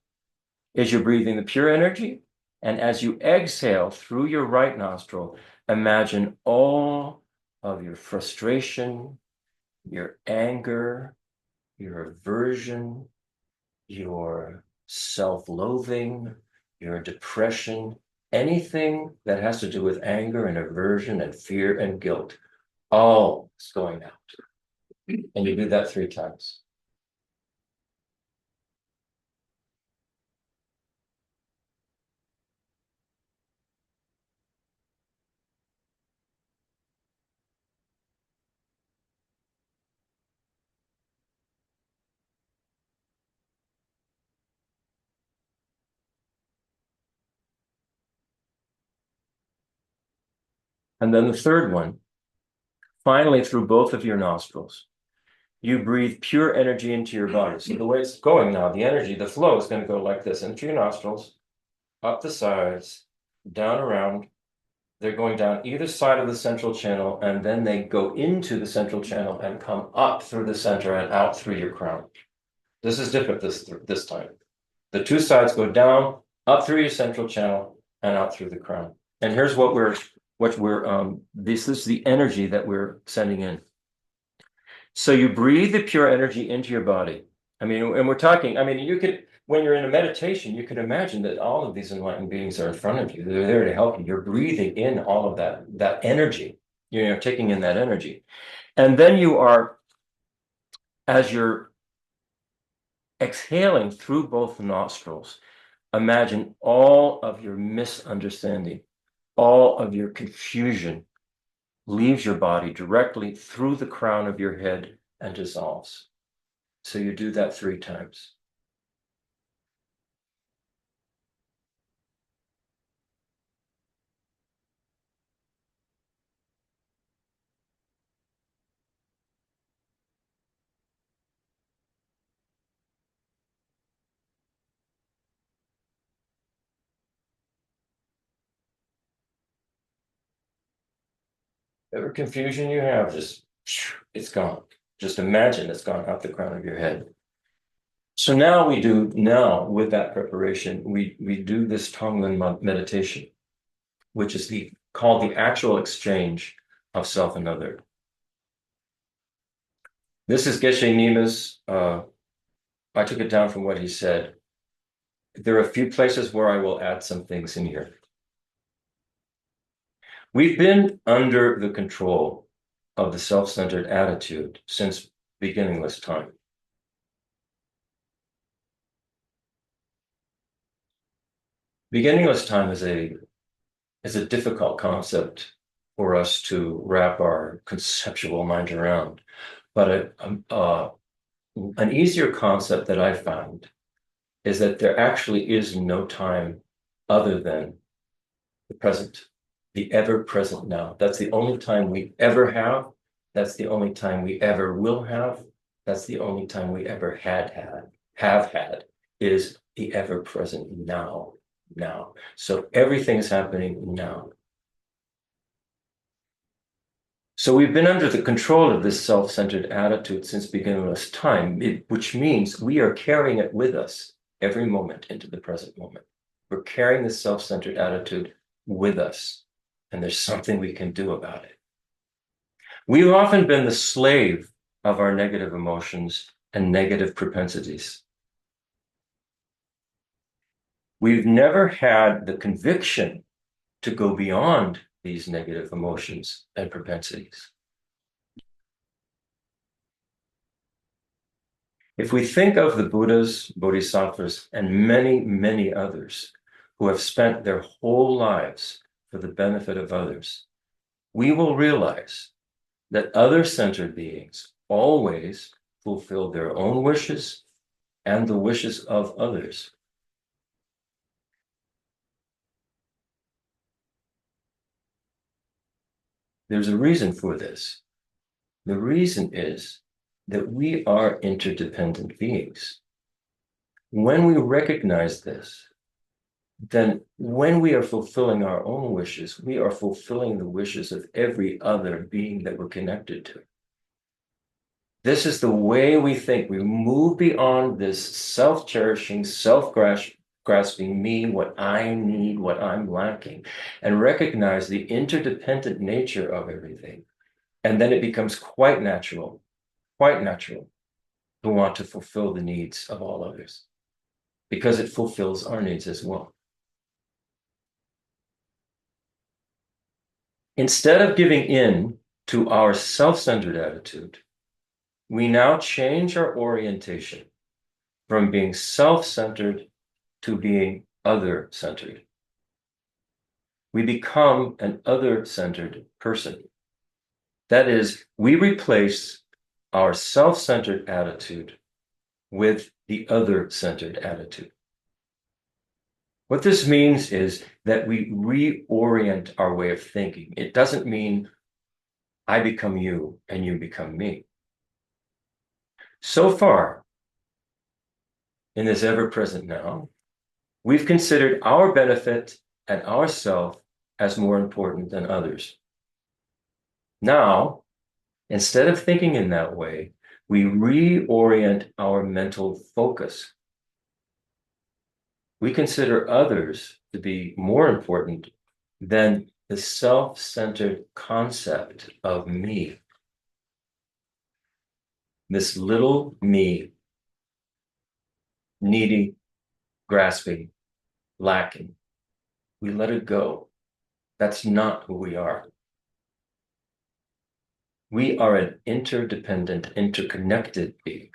is you're breathing the pure energy. And as you exhale through your right nostril, imagine all of your frustration, your anger, your aversion, your self-loathing, your depression, anything that has to do with anger and aversion and fear and guilt, all is going out. And you do that 3 times. And then the third one, finally, through both of your nostrils, you breathe pure energy into your body. So the way it's going now, the energy, the flow is going to go like this, into your nostrils, up the sides, down around. They're going down either side of the central channel, and then they go into the central channel and come up through the center and out through your crown. This is different this time. The 2 sides go down, up through your central channel, and out through the crown. And here's this is the energy that we're sending in. So you breathe the pure energy into your body. I mean, and we're talking, you could, when you're in a meditation, you could imagine that all of these enlightened beings are in front of you. They're there to help you. You're breathing in all of that energy. You're taking in that energy. And then you are, as you're exhaling through both nostrils, imagine all of your misunderstanding, all of your confusion leaves your body directly through the crown of your head and dissolves. So you do that 3 times. Whatever confusion you have, just it's gone. Just imagine it's gone out the crown of your head. So now with that preparation, we do this Tonglen meditation, which is called the actual exchange of self and other. This is Geshe Nima's. I took it down from what he said. There are a few places where I will add some things in here. We've been under the control of the self-centered attitude since beginningless time. Beginningless time is a difficult concept for us to wrap our conceptual mind around, but an easier concept that I found is that there actually is no time other than the present, the ever present now. That's the only time we ever have. That's the only time we ever will have. That's the only time we ever have had, is the ever present now, now. So everything is happening now. So we've been under the control of this self-centered attitude since beginningless time, which means we are carrying it with us every moment into the present moment. We're carrying this self-centered attitude with us, and there's something we can do about it. We've often been the slave of our negative emotions and negative propensities. We've never had the conviction to go beyond these negative emotions and propensities. If we think of the Buddhas, Bodhisattvas, and many, many others who have spent their whole lives for the benefit of others, we will realize that other-centered beings always fulfill their own wishes and the wishes of others. There's a reason for this. The reason is that we are interdependent beings. When we recognize this, then when we are fulfilling our own wishes, we are fulfilling the wishes of every other being that we're connected to. This is the way we think. We move beyond this self-cherishing, self-grasping me, what I need, what I'm lacking, and recognize the interdependent nature of everything. And then it becomes quite natural to want to fulfill the needs of all others, because it fulfills our needs as well. Instead of giving in to our self-centered attitude, we now change our orientation from being self-centered to being other-centered. We become an other-centered person. That is, we replace our self-centered attitude with the other-centered attitude. What this means is that we reorient our way of thinking. It doesn't mean I become you and you become me. So far, in this ever-present now, we've considered our benefit and ourself as more important than others. Now, instead of thinking in that way, we reorient our mental focus. We consider others to be more important than the self-centered concept of me. This little me, needy, grasping, lacking. We let it go. That's not who we are. We are an interdependent, interconnected being.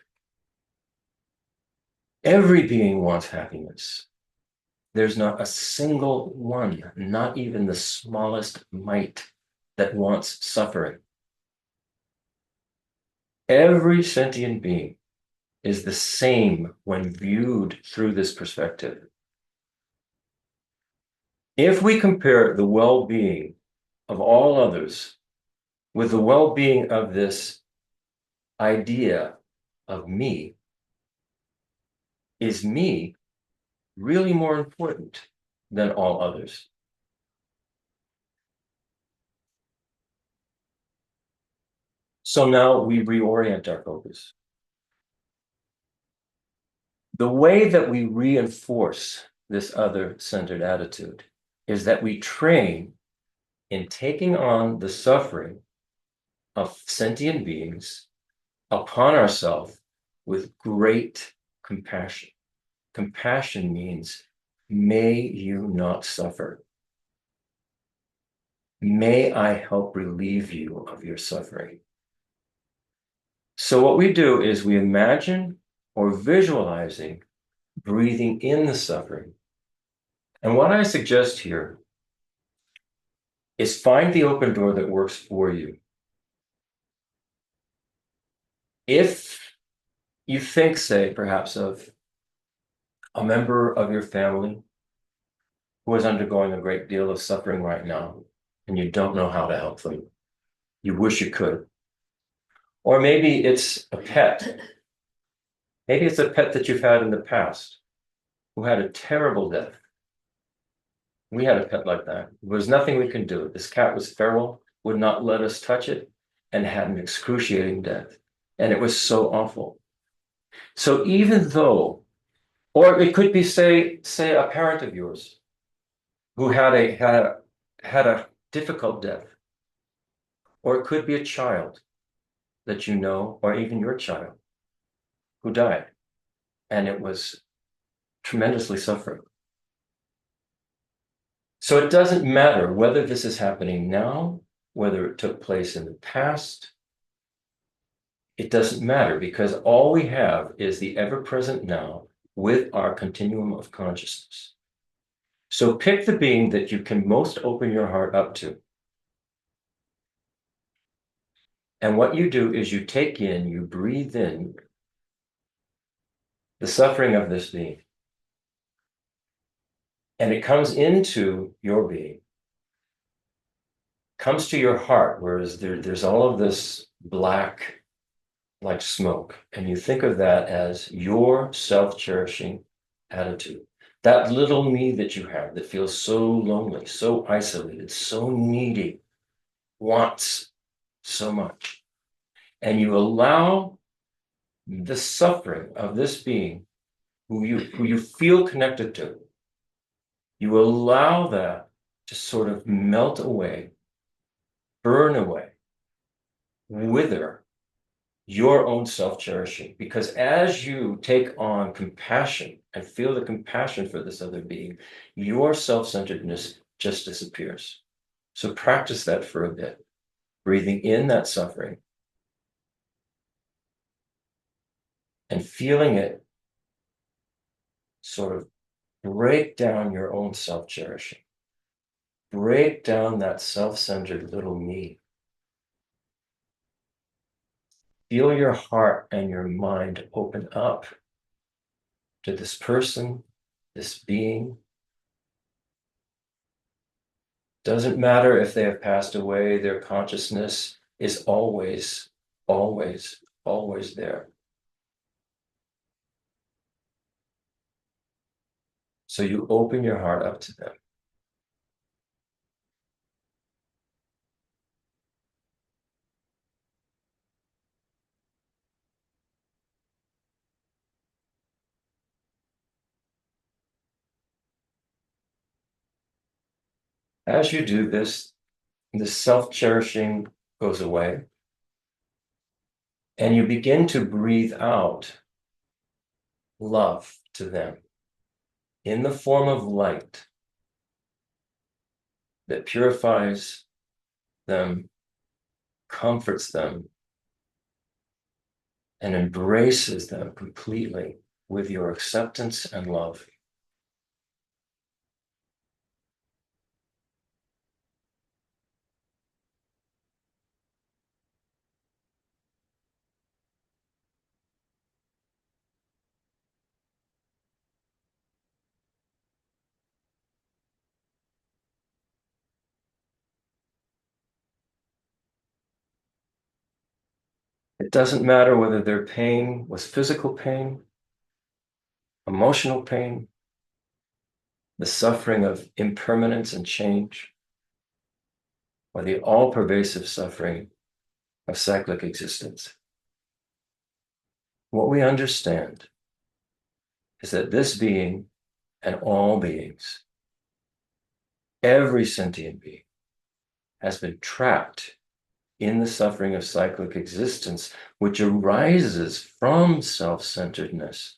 Every being wants happiness. There's not a single one, not even the smallest mite, that wants suffering. Every sentient being is the same when viewed through this perspective. If we compare the well-being of all others with the well-being of this idea of me, is me really more important than all others? So now we reorient our focus. The way that we reinforce this other-centered attitude is that we train in taking on the suffering of sentient beings upon ourselves with great compassion. Compassion means, may you not suffer. May I help relieve you of your suffering. So what we do is we imagine or visualizing breathing in the suffering. And what I suggest here is find the open door that works for you. If you think, say, perhaps of a member of your family who is undergoing a great deal of suffering right now, and you don't know how to help them. You wish you could. Or maybe it's a pet. Maybe it's a pet that you've had in the past who had a terrible death. We had a pet like that. There was nothing we could do. This cat was feral, would not let us touch it, and had an excruciating death. And it was so awful. So even though, or it could be, say a parent of yours who had a difficult death, or it could be a child that you know, or even your child who died, and it was tremendously suffering. So it doesn't matter whether this is happening now, whether it took place in the past. It doesn't matter, because all we have is the ever-present now with our continuum of consciousness. So pick the being that you can most open your heart up to. And what you do is you take in, you breathe in the suffering of this being. And it comes into your being, comes to your heart, whereas there's all of this black, like smoke. And you think of that as your self-cherishing attitude. That little me that you have that feels so lonely, so isolated, so needy, wants so much. And you allow the suffering of this being who you feel connected to, you allow that to sort of melt away, burn away, wither your own self-cherishing. Because as you take on compassion and feel the compassion for this other being, your self-centeredness just disappears. So practice that for a bit, breathing in that suffering and feeling it sort of break down your own self-cherishing. Break down that self-centered little me. Feel your heart and your mind open up to this person, this being. Doesn't matter if they have passed away, their consciousness is always, always, always there. So you open your heart up to them. As you do this, the self-cherishing goes away, and you begin to breathe out love to them in the form of light that purifies them, comforts them, and embraces them completely with your acceptance and love. It doesn't matter whether their pain was physical pain, emotional pain, the suffering of impermanence and change, or the all-pervasive suffering of cyclic existence. What we understand is that this being and all beings, every sentient being, has been trapped in the suffering of cyclic existence, which arises from self-centeredness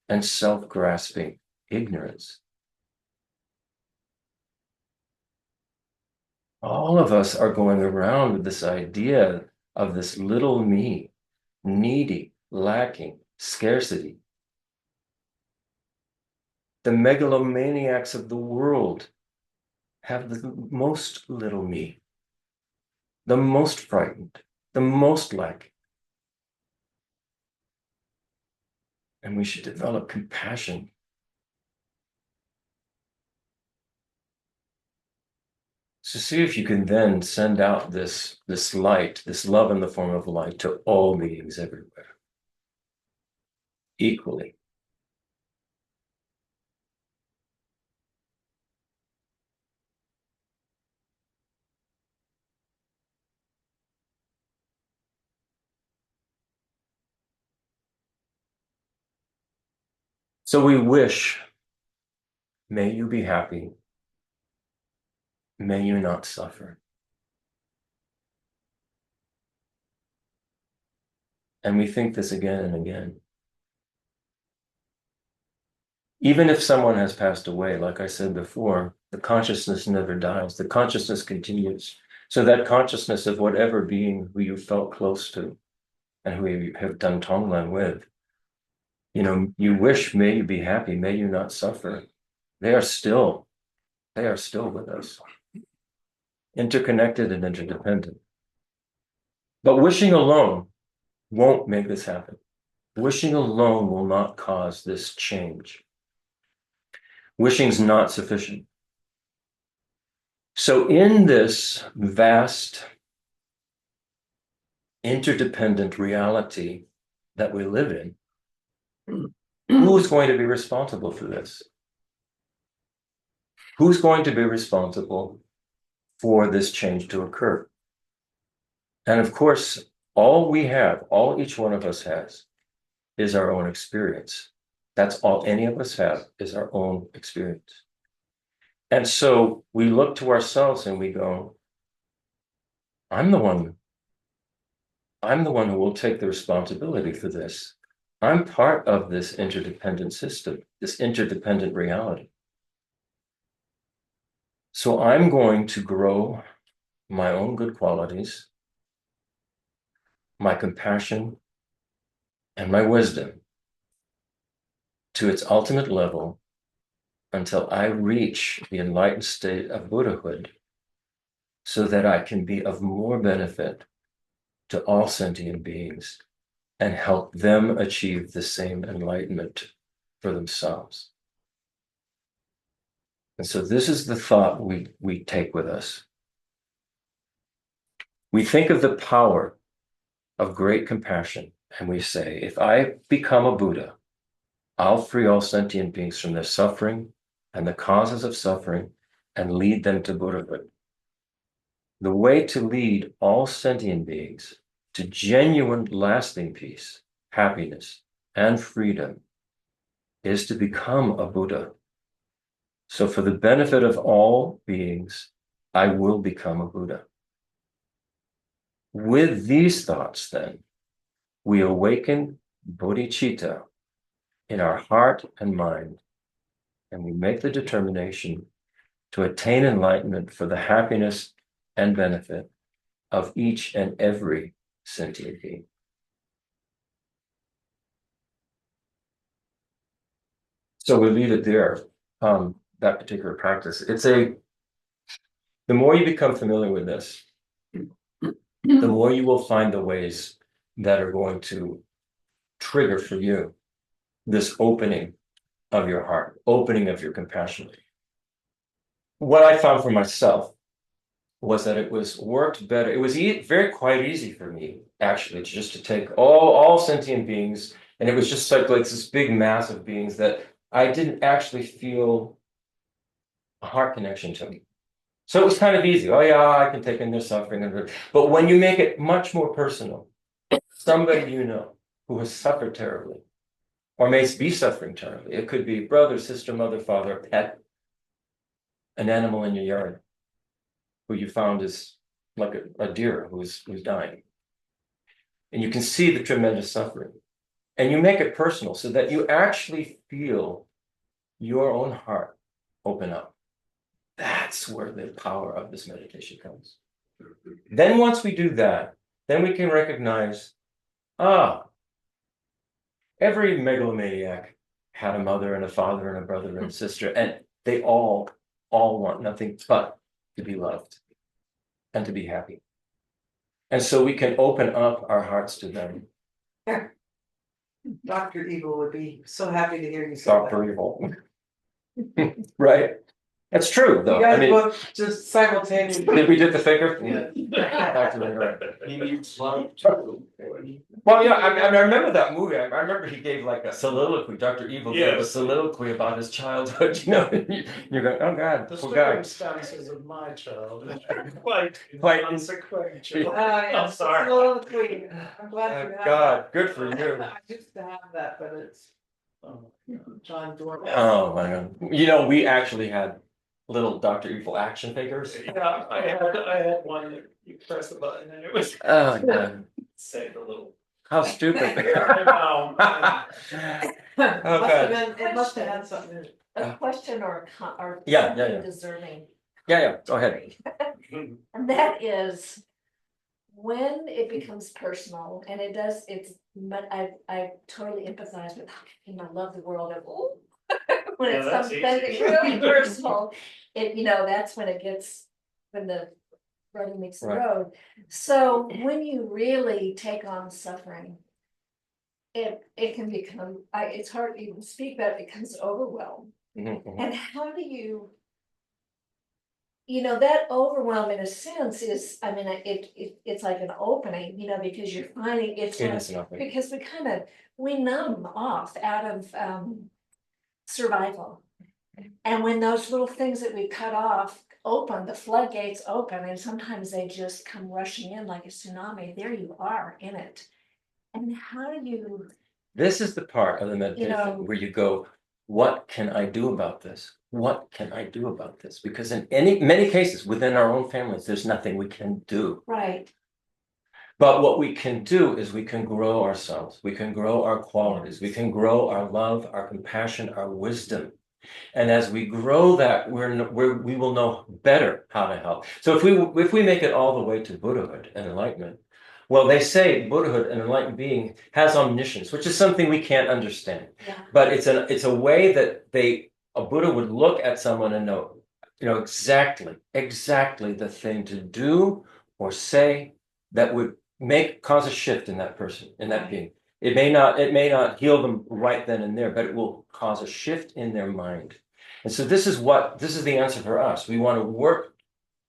and self-grasping ignorance. All of us are going around with this idea of this little me, needy, lacking, scarcity. The megalomaniacs of the world have the most little me, the most frightened, the most lacking. And we should develop compassion. So see if you can then send out this light, this love in the form of light to all beings everywhere, equally. So we wish, may you be happy, may you not suffer. And we think this again and again. Even if someone has passed away, like I said before, the consciousness never dies. The consciousness continues. So that consciousness of whatever being who you felt close to and who you have done Tonglen with, you wish, may you be happy, may you not suffer. They are still with us, interconnected and interdependent. But wishing alone won't make this happen. Wishing alone will not cause this change. Wishing's not sufficient. So in this vast, interdependent reality that we live in, who's going to be responsible for this? Who's going to be responsible for this change to occur? And of course, all each one of us has, is our own experience. That's all any of us have, is our own experience. And so we look to ourselves and we go, I'm the one who will take the responsibility for this. I'm part of this interdependent system, this interdependent reality. So I'm going to grow my own good qualities, my compassion, and my wisdom to its ultimate level until I reach the enlightened state of Buddhahood, so that I can be of more benefit to all sentient beings and help them achieve the same enlightenment for themselves. And so this is the thought we take with us. We think of the power of great compassion, and we say, if I become a Buddha, I'll free all sentient beings from their suffering and the causes of suffering and lead them to Buddhahood. The way to lead all sentient beings to genuine, lasting peace, happiness, and freedom is to become a Buddha. So for the benefit of all beings, I will become a Buddha. With these thoughts, then, we awaken bodhicitta in our heart and mind, and we make the determination to attain enlightenment for the happiness and benefit of each and every sentient being. So we leave it there, that particular practice. The more you become familiar with this, the more you will find the ways that are going to trigger for you this opening of your heart, opening of your compassion. What I found for myself was that it worked better. It was quite easy for me, actually, just to take all sentient beings, and it was just like this big mass of beings that I didn't actually feel a heart connection to. So it was kind of easy. Oh yeah, I can take in their suffering. But when you make it much more personal, somebody you know who has suffered terribly, or may be suffering terribly, it could be brother, sister, mother, father, a pet, an animal in your yard, who you found is like a deer who's dying. And you can see the tremendous suffering. And you make it personal so that you actually feel your own heart open up. That's where the power of this meditation comes. Then once we do that, then we can recognize, every megalomaniac had a mother and a father and a brother and a sister, and they all want nothing but to be loved and to be happy. And so we can open up our hearts to them. Dr. Evil would be so happy to hear you say Dr. that. Evil. Right. That's true, You though. I guys mean, both just simultaneously. did we do the figure? Yeah. Dr. Evil. He needs love too. Well, yeah, I remember that movie. I remember he gave like a soliloquy. Dr. Evil gave a Yes. soliloquy about his childhood. You know, and you're going, oh God, The poor guy. circumstances of my childhood are quite Quite- inconsequential. Yeah, I'm sorry. soliloquy. I'm glad you have God, that. good for you. I used to have that, but it's John Dorman. Oh my God. You know, we actually had little Dr. Evil action figures. Yeah, I had one that you press the button and it was Oh God, say the little. how stupid. I know. Must God. have been, it must have had something in it. A question or or Yeah, something yeah. deserving. Yeah, go ahead. And that is when it becomes personal, and it does, but I totally empathize with, and I love the world of, ooh. When Yeah, it's that's something easy. really personal, that's when it gets, when the rubber meets the Right. road. So when you really take on suffering, it can become, it's hard to even speak, but it becomes overwhelmed. Mhm, mhm. And how do you? That overwhelm in a sense is, I mean, it's like an opening, because you're finding it's It like, is nothing. because we numb off out of survival. And when those little things that we cut off open, the floodgates open, and sometimes they just come rushing in like a tsunami, there you are in it. And how do you? This is the part of the meditation know- where you go, what can I do about this? What can I do about this? Because in many cases within our own families, there's nothing we can do. Right, But what we can do is we can grow ourselves. We can grow our qualities. We can grow our love, our compassion, our wisdom. And as we grow that, we will know better how to help. So if we make it all the way to Buddhahood and enlightenment, well, they say Buddhahood, an enlightened being, has omniscience, which is something we can't understand. yeah, But it's a way that a Buddha would look at someone and know, exactly the thing to do or say that would cause a shift in that person, in that Right. being. It may not heal them right then and there, but it will cause a shift in their mind. And so this is the answer for us. We want to work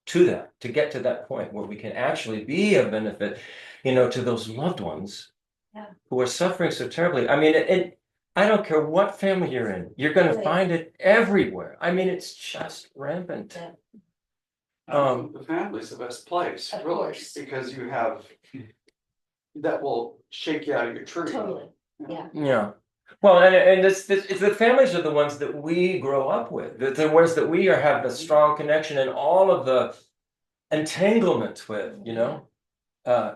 to get to that point where we can actually be of benefit, to those loved ones Yeah. who are suffering so terribly. I mean, I don't care what family you're in, you're going to Right. find it everywhere. I mean, it's just rampant. Yeah. The family's the best place, Of really, course. because you have. That will shake you out of your tree. totally, yeah. Yeah. Well, and it's the families are the ones that we grow up with, the ones that we have the strong connection and all of the entanglement with,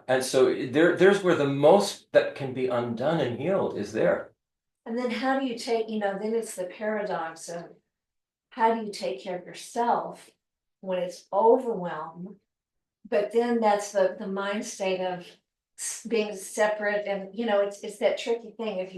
and so there's where the most that can be undone and healed is there. And then how do you take, then it's the paradox of how do you take care of yourself when it's overwhelmed? But then that's the mind state of being separate, and it's that tricky thing. If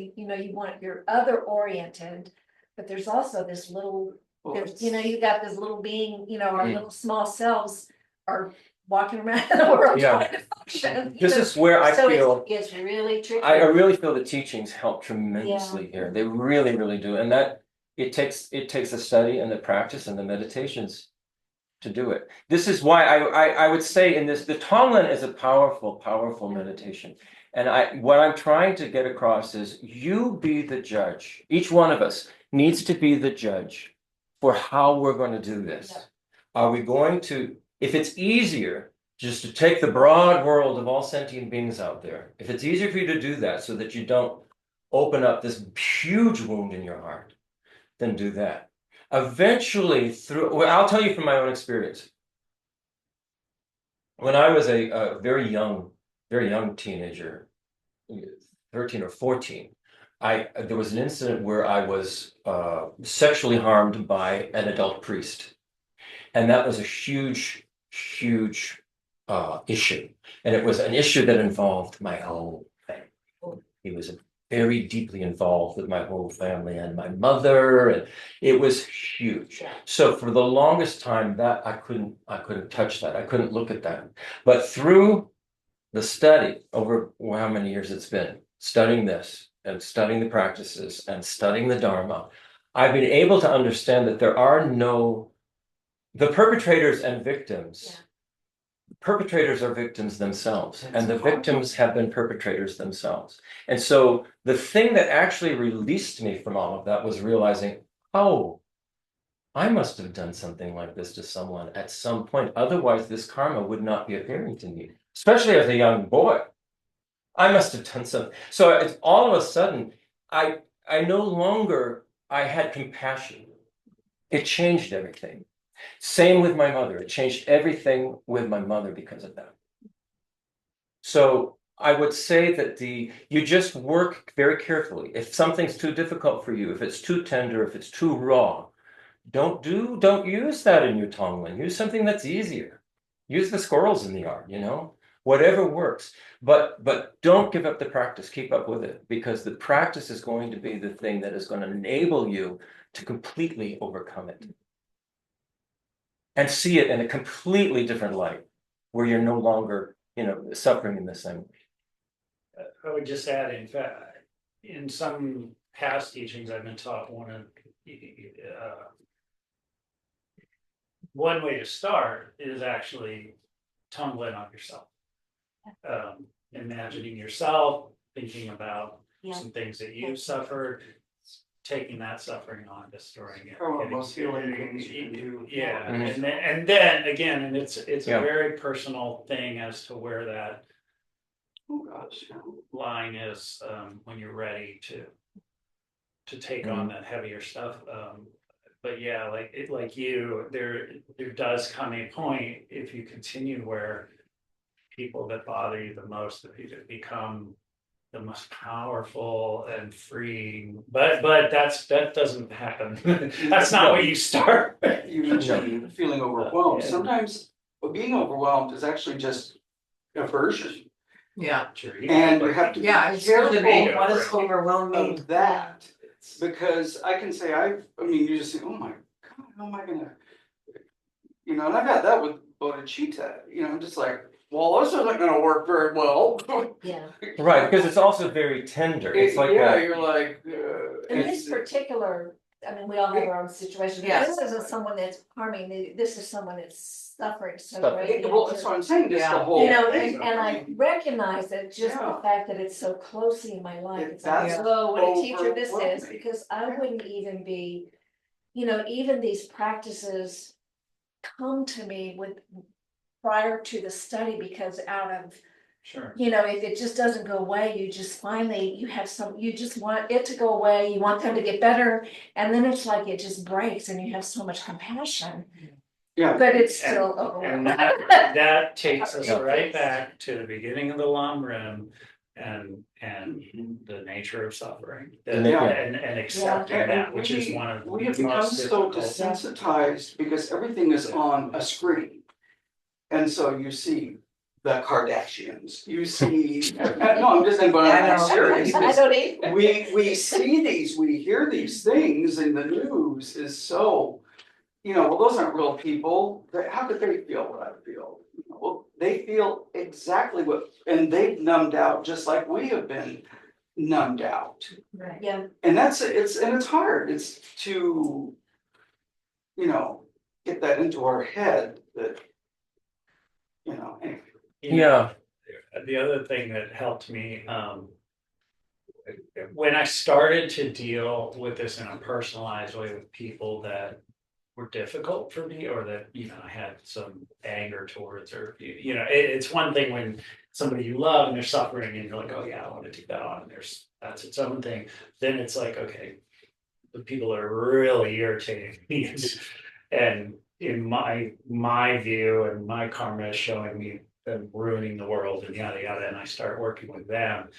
you're other oriented, but there's also this little, you got this little being, our little small selves are walking around the world Yeah. trying to function. This is where I so feel it's really tricky. I really feel the teachings help tremendously here. They really, really do. And that it takes the study and the practice and the meditations to do it. This is why I would say in this, the Tonglen is a powerful, powerful meditation. And what I'm trying to get across is you be the judge. Each one of us needs to be the judge for how we're going to do this. Yeah. Are we going to, if it's easier just to take the broad world of all sentient beings out there, if it's easier for you to do that so that you don't open up this huge wound in your heart, then do that. Eventually, I'll tell you from my own experience. When I was a very young teenager, 13 or 14, there was an incident where I was sexually harmed by an adult priest. And that was a huge issue. And it was an issue that involved my whole family. He was very deeply involved with my whole family and my mother, and it was huge. So for the longest time that I couldn't touch that. I couldn't look at that. But through the study over how many years it's been, studying this and studying the practices and studying the Dharma, I've been able to understand that there are no, the perpetrators and victims. Yeah. Perpetrators are victims themselves, and the victims have been perpetrators themselves. And so the thing that actually released me from all of that was realizing, oh, I must have done something like this to someone at some point. Otherwise, this karma would not be appearing to me, especially as a young boy. I must have done something. So it's all of a sudden, I no longer, I had compassion. It changed everything. Same with my mother. It changed everything with my mother because of that. So I would say that you just work very carefully. If something's too difficult for you, if it's too tender, if it's too raw, don't use that in your tonglen. Use something that's easier. Use the squirrels in the yard, whatever works. But don't give up the practice. Keep up with it, because the practice is going to be the thing that is going to enable you to completely overcome it and see it in a completely different light, where you're no longer, suffering in the same way. I would just add, in fact, in some past teachings I've been taught one way to start is actually tumbling on yourself. Imagining yourself, thinking about some things that you've suffered, taking that suffering on, destroying it. Yeah, and then again, and it's a very personal thing as to where that line is when you're ready to take on that heavier stuff. But yeah, there does come a point if you continue where people that bother you the most, that you become the most powerful and freeing, but that doesn't happen. That's not where you start. You mentioned feeling overwhelmed. Sometimes being overwhelmed is actually just aversion. Yeah. And you have to be It's good to careful be what is overwhelming. of that. Because I can say, you just say, oh my God, how am I gonna, and I've had that with bodhicitta, I'm just like, well, this isn't gonna work very well. Yeah. Right, because it's also very tender. It's like you're like. In this particular, we all have our own situation. Yes. This isn't someone that's harming, this is someone that's suffering so Suffering. greatly. Well, that's what I'm saying, just the whole. And I recognize that just the fact that it's so closely in my life, it's like, oh, what a teacher this is, because I wouldn't even be, even these practices come to me prior to the study, because out of, if it just doesn't go away, you just finally, you just want it to go away, you want them to get better, and then it's like it just breaks and you have so much compassion. Yeah. But it's still overwhelming. And that takes us right back to the beginning of the Lam Rim and the nature of suffering. And accepting that, which is one of the we have become so desensitized because everything is on a screen. And so you see the Kardashians, you see, no, I'm just saying, but I'm serious. I don't even. We see these, we hear these things in the news is so, well, those aren't real people. How could they feel what I feel? Well, they feel exactly and they've numbed out just like we have been numbed out. Right. Yeah. And it's hard. It's to, get that into our head that, anyway. The other thing that helped me, when I started to deal with this in a personalized way with people that were difficult for me, or that, I had some anger towards, or, it's one thing when somebody you love and they're suffering and you're like, oh yeah, I want to take that on, and that's its own thing. Then it's like, okay, the people that are really irritating me and in my view and my karma is showing me them ruining the world and yada yada, and I start working with them.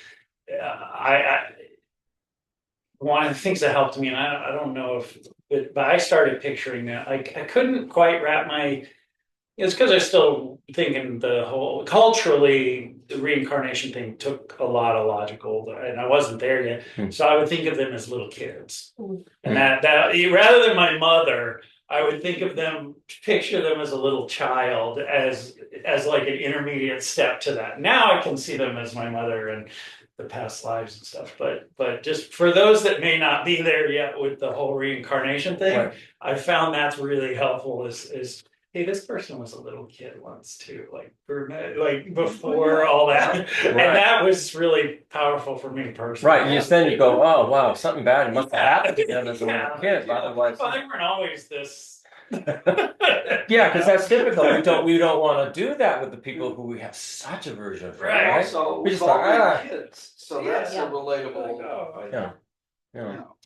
One of the things that helped me, and I don't know but I started picturing that. I couldn't quite wrap it's because I still thinking the whole culturally the reincarnation thing took a lot of logical, and I wasn't there yet. So I would think of them as little kids, and that rather than my mother, I would think of them, picture them as a little child, as like an intermediate step to that. Now I can see them as my mother, and the past lives and stuff, but just for those that may not be there yet with the whole reincarnation thing, Right. I found that's really helpful is hey, this person was a little kid once too, like before all that. And Right. that was really powerful for me personally. Right, and just then you go, oh wow, something bad must have happened to them as a little kid. Yeah. Otherwise, Well, they weren't always this. yeah, because that's difficult. We don't want to do that with the people who we have such aversion for, Right. right? Also, We just we've all like, been kids, so that's a Yeah. relatable, Yeah, you yeah. know.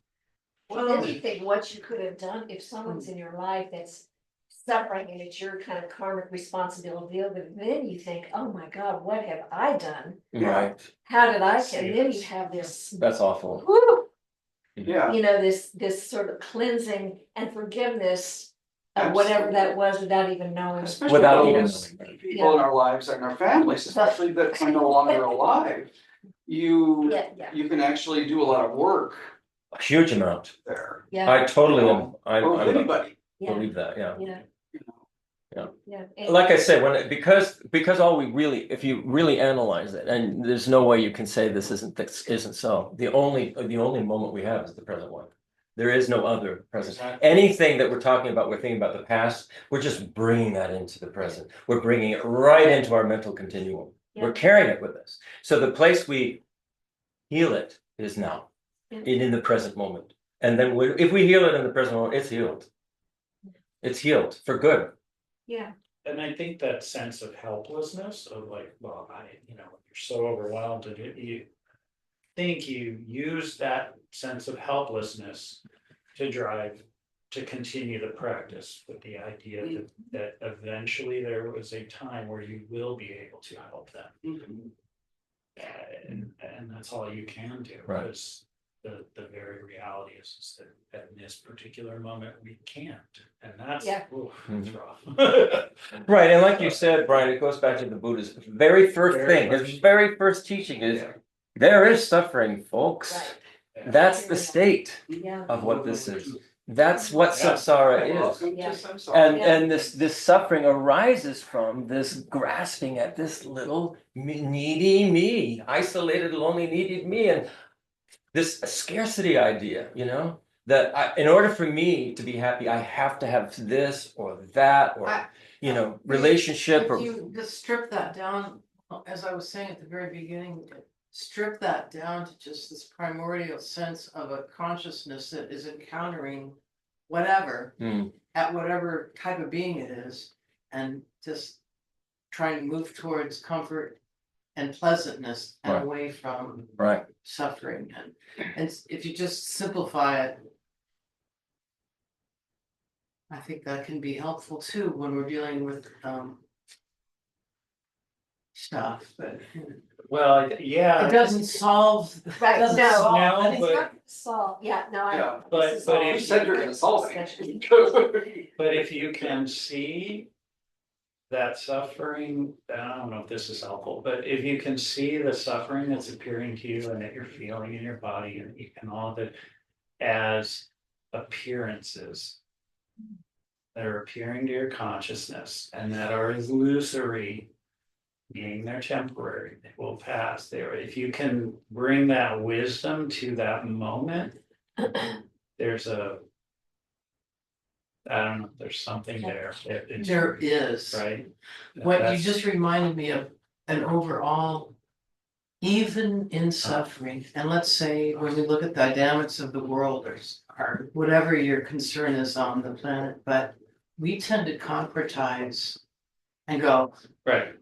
And then you think what you could have done if someone's in your life that's suffering and it's your kind of karmic responsibility to deal with, then you think, oh my God, what have I done? Right. How did I, and then you have this, That's awful. whew, Yeah, you know, this sort of cleansing and forgiveness of Absolutely. whatever that was without even knowing. especially Without even those people in our lives and our families, especially that are no longer alive. You Yeah, can actually do a lot of work A huge amount. there. yeah, I totally am. Or with anybody, yeah, believe that. Yeah. yeah. you know. Yeah. Like I said, because all we really, if you really analyze it, and there's no way you can say this isn't so. The only moment we have is the present one. There is no other present. Exactly. Anything that we're talking about, we're thinking about the past. We're just bringing that into the present. We're bringing it right into our mental continuum. Yeah. We're carrying it with us. So the place we heal it is now, Yeah. in the present moment. And then if we heal it in the present moment, it's healed. It's healed for good. Yeah, And I think that sense of helplessness of like, well, when you're so overwhelmed and you think you use that sense of helplessness to drive, to continue the practice with the idea that eventually there was a time where you will be able to help them. Mhm. And that's all you can do. Right. Because the very reality is that in this particular moment, we can't. And that's, Yeah. that's rough. Right, and like you said, Brian, it goes back to the Buddha's very first thing. His very first teaching is there is suffering, folks. right, That's the state yeah, of what this is. That's what samsara is. Welcome to Yeah. samsara. And this suffering arises from this grasping at this little needy me, isolated, lonely, needy me, and this scarcity idea, that in order for me to be happy, I have to have this or that, or relationship. If Or you just strip that down, as I was saying at the very beginning, strip that down to just this primordial sense of a consciousness that is encountering whatever Mm, at whatever type of being it is, and just trying to move towards comfort and pleasantness and Right. away from right. suffering. And if you just simplify it, I think that can be helpful too when we're dealing with stuff, but Well, yeah. it doesn't solve. right, doesn't no, solve no, anything. it's not solve, yeah, no, I. Yeah. But- this is but all- if You said you're gonna solve discussion. it. But if you can see that suffering, I don't know if this is helpful, but if you can see the suffering that's appearing to you and that you're feeling in your body and all of it as appearances that are appearing to your consciousness and that are illusory, meaning they're temporary, they will pass. If you can bring that wisdom to that moment, there's there's something there. There is. Right. What you That's- just reminded me of an overall, even in suffering, and let's say when we look at the dynamics of the world or whatever your concern is on the planet, but we tend to concretize and go, Right,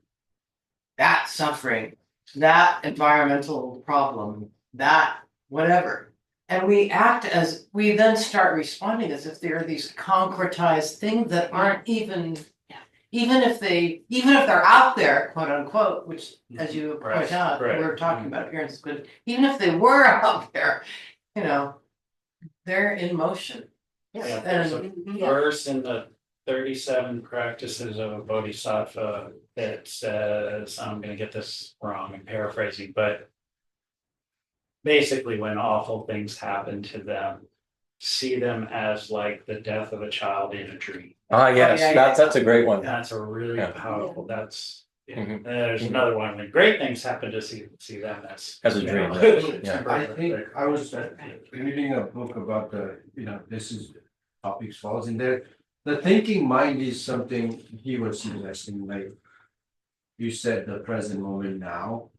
that suffering, that environmental problem, that whatever. And we then start responding as if they're these concretized things that aren't even if they're out there, quote unquote, which as you point Right, out, right. we're talking about appearances, but even if they were out there, they're in motion. yeah, there's a And verse in the 37 practices of a bodhisattva that says, I'm gonna get this wrong, I'm paraphrasing, but basically when awful things happen to them, see them as like the death of a child in a dream. Ah, yes, yeah, yeah. that's a great one. That's a really Yeah. powerful, that's Yeah. Mhm. And there's another one, when great things happen to see them as. As a you dream, know, yeah. I temporary. think I was reading a book about this is topics falls in there. The thinking mind is something he was suggesting, like you said, the present moment now.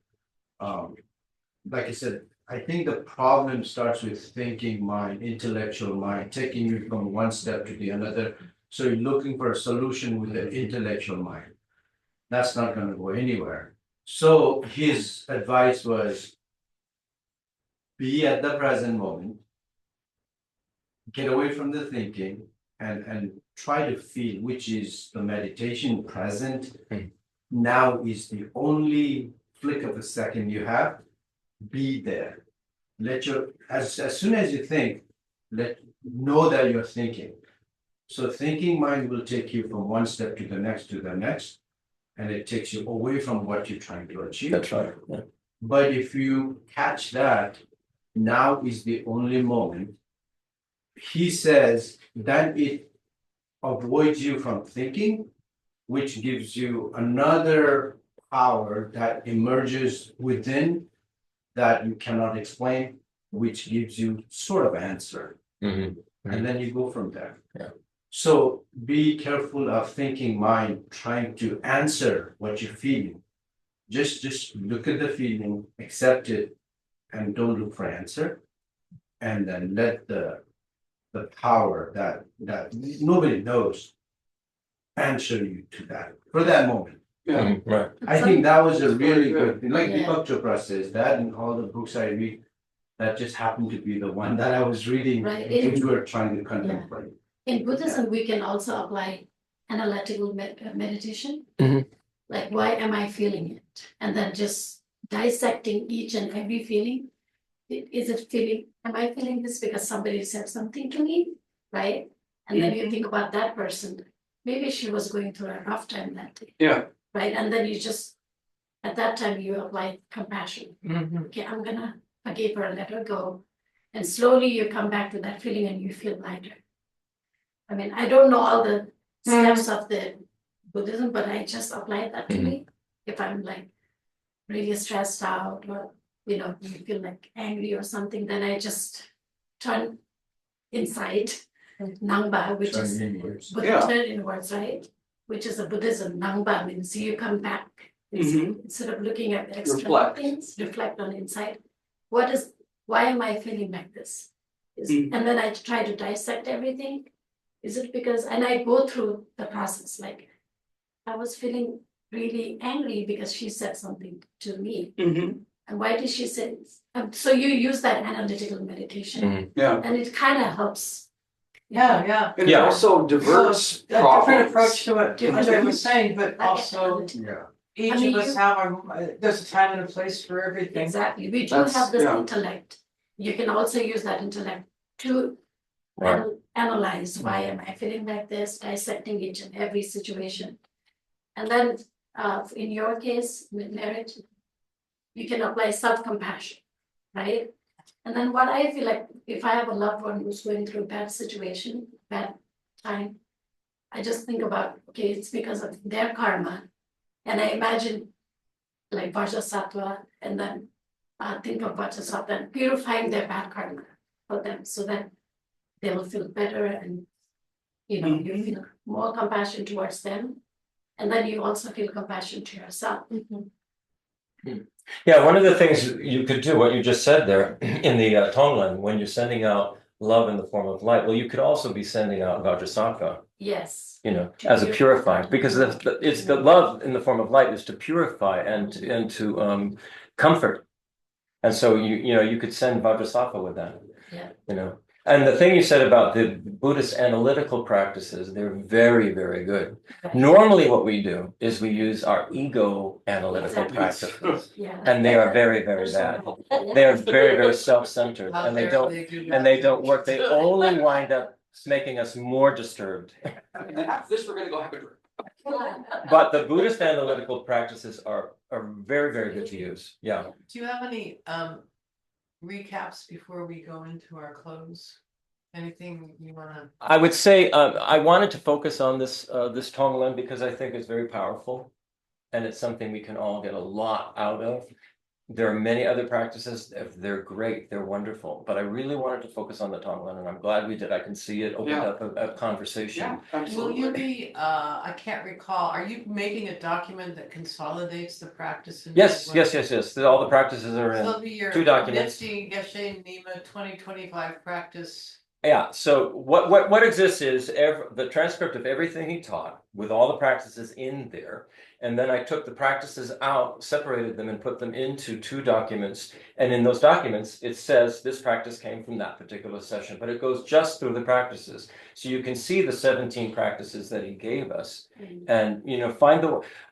Like I said, I think the problem starts with thinking mind, intellectual mind, taking you from one step to the another. So you're looking for a solution with the intellectual mind. That's not gonna go anywhere. So his advice was be at the present moment, get away from the thinking and try to feel, which is the meditation present. Now is the only flick of a second you have. Be there. Let your as soon as you think, know that you're thinking. So thinking mind will take you from one step to the next, and it takes you away from what you're trying to achieve. That's right. Yeah. But if you catch that, now is the only moment, he says, then it avoids you from thinking, which gives you another power that emerges within that you cannot explain, which gives you sort of answer. Mhm. And then you go from there. Yeah. So be careful of thinking mind trying to answer what you're feeling. Just look at the feeling, accept it, and don't look for answer. And then let the power that nobody knows answer you to that for that moment. Yeah, Mhm. Right. I think that was a really That's very good thing. Like Yeah. Deepak Chopra says that in all the books I read, that just happened to be the one that I was reading, Right. which we're trying to contemplate. In Buddhism, we can also apply analytical meditation. Mhm. Like, why am I feeling it? And then just dissecting each and every feeling. Is it feeling, am I feeling this because somebody said something to me? Right? And then you think about that person. Maybe she was going through a rough time that day. yeah, Right? And then you just, at that time, you apply compassion. Mhm. Okay, I'm gonna forgive her, let her go. And slowly you come back to that feeling and you feel lighter. I mean, I don't know all the steps of the Buddhism, but I just apply that to me. If I'm like really stressed out or, you feel like angry or something, then I just turn inside, Nangba, which Turn is inwards. Yeah. turn inwards, right? Which is a Buddhism. Nangba means you come back. Instead of looking at the external Reflect. things, reflect on inside. Why am I feeling like this? And then I try to dissect everything. Is it because, and I go through the process, like I was feeling really angry because she said something to me. mhm, And why did she say this? So you use that analytical meditation Mhm. yeah. and it kind of helps. Yeah. And it Yeah. also diverts So, a problems. different approach to what Different Andre approach. was saying, but Like also analytical. Yeah. each I mean, of us have there's a time and a place for everything. Exactly. We do That's- have this yeah. intellect. You can also use that intellect to Right. analyze why am I feeling like this, dissecting each and every situation. And then in your case, with marriage, you can apply self-compassion, right? And then what I feel like, if I have a loved one who's going through a bad situation, bad time, I just think about, okay, it's because of their karma. And I imagine like Vajrasattva, and then think of Vajrasattva and purifying their bad karma for them so that they will feel better and you feel more compassion towards them. And then you also feel compassion to yourself. Yeah, one of the things you could do, what you just said there in the Tonglen, when you're sending out love in the form of light, well, you could also be sending out Vajrasattva, Yes. as a purifying, because it's the love in the form of light is to purify and to comfort. And so you could send Vajrasattva with that. Yeah. And the thing you said about the Buddhist analytical practices, they're very, very good. Right. Normally what we do is we use our ego analytical Exactly. practices, Yeah. and they are very, very bad. They are very, very self-centered, How and they dare don't do that. work. They only wind up making us more disturbed. And after this, we're gonna go have a drink. But the Buddhist analytical practices are very, very good to use. Yeah. Do you have any recaps before we go into our close? Anything you wanna? I would say I wanted to focus on this Tonglen because I think it's very powerful. and it's something we can all get a lot out of. There are many other practices, they're great, they're wonderful, but I really wanted to focus on the Tonglen, and I'm glad we did. I can see it opened Yeah. up a conversation. Yeah, Will absolutely. you be, I can't recall, are you making a document that consolidates the practice? In Yes, one? all the practices are So in. it'll be your 2 documents. nifty Geshe Nima 2025 practice. Yeah, so what exists is the transcript of everything he taught with all the practices in there. And then I took the practices out, separated them, and put them into 2 documents. And in those documents, it says this practice came from that particular session, but it goes just through the practices. So you can see the 17 practices that he gave us. And, find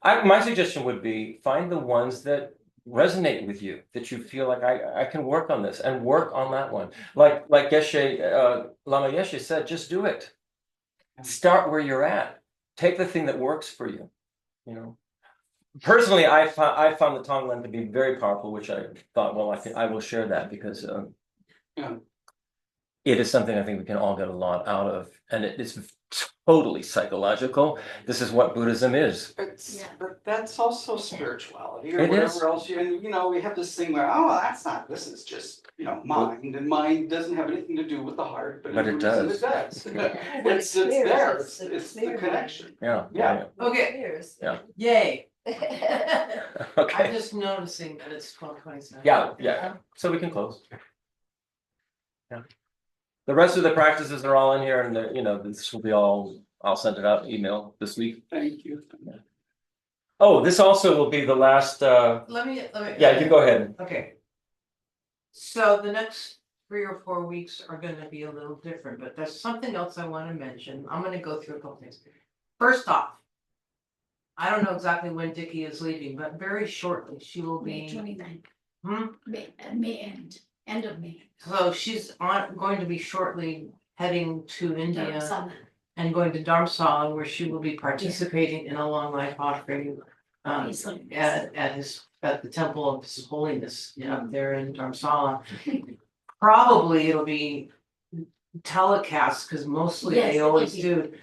my suggestion would be find the ones that resonate with you, that you feel like I can work on this and work on that one. Like Geshe Lama Yeshe said, just do it. Start where you're at. Take the thing that works for you. Personally, I found the Tonglen to be very powerful, which I thought, well, I will share that because it is something I think we can all get a lot out of, and it is totally psychological. This is what Buddhism is. But that's also spirituality or It is. whatever else we have this thing where, oh, this is just, mind, and mind doesn't have anything to do with the heart, but But in it Buddhism does. it does. It's clear, there, it's it's the clear. connection. Yeah. Yeah. Okay, Yeah. yay. I'm Okay. just noticing that it's 12:27. Yeah. So we can close. Yeah. The rest of the practices are all in here, and this will be all. I'll send it out email this week. Thank you. Oh, this also will be the last. Let me. Yeah, you go ahead. Okay. So the next 3 or 4 weeks are gonna be a little different, but there's something else I wanna mention. I'm gonna go through a couple things. First off, I don't know exactly when Dickie is leaving, but very shortly she will May be. 29th, Hmm? May end of May. So she's going to be shortly heading to India Dharamsala. and going to Dharamsala, where she will be participating in a long life offering at the temple of His Holiness there in Dharamsala. Probably it'll be telecast because mostly Yes, they it'll always be. do.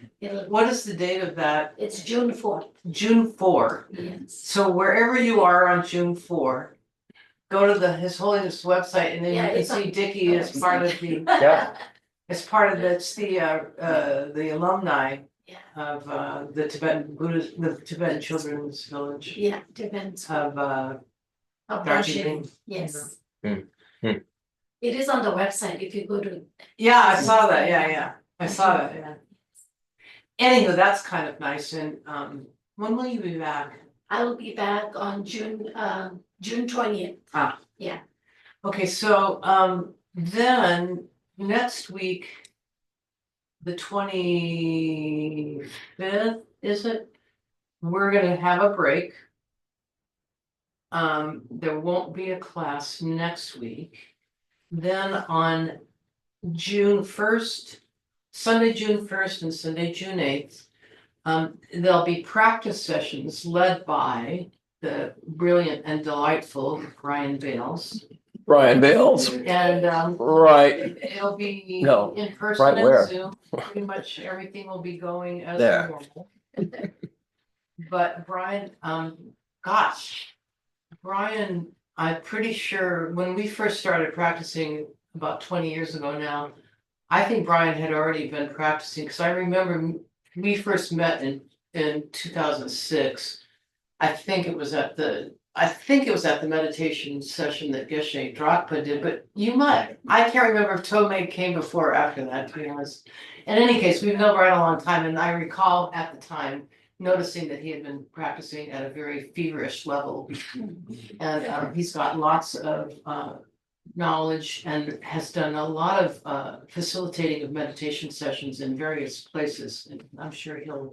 What is the date of that? It's June 4th. June 4. Yes. So wherever you are on June 4, go to the His Holiness website, and then Yeah, you can it's see on Dickie the as part of the. Yeah. As part of the alumni Yeah. of the Tibetan Buddhist, the Tibetan Children's Village Yeah, depends. of Of Darjeeling. Darjeeling, yes. Hmm. It is on the website if you go to. Yeah, I saw that. Yeah, I saw that. Yeah. Anyway, that's kind of nice. And when will you be back? I will be back on June 20th. Okay, so then next week, the 25th, is it? We're gonna have a break. There won't be a class next week. Then on June 1st, Sunday, June 1st and Sunday, June 8th, there'll be practice sessions led by the brilliant and delightful Brian Bales. Brian Bales. And Right. it'll be No, in person right and where? Zoom. Pretty much everything will be going as There. normal. But Brian, Brian, I'm pretty sure when we first started practicing about 20 years ago now, I think Brian had already been practicing, because I remember we first met in 2006. I think it was at the meditation session that Geshe Drakpa did, but I can't remember if Tomei came before or after that, to be honest. In any case, we've known Brian a long time, and I recall at the time noticing that he had been practicing at a very feverish level. And he's got lots of knowledge and has done a lot of facilitating of meditation sessions in various places, and I'm sure he'll.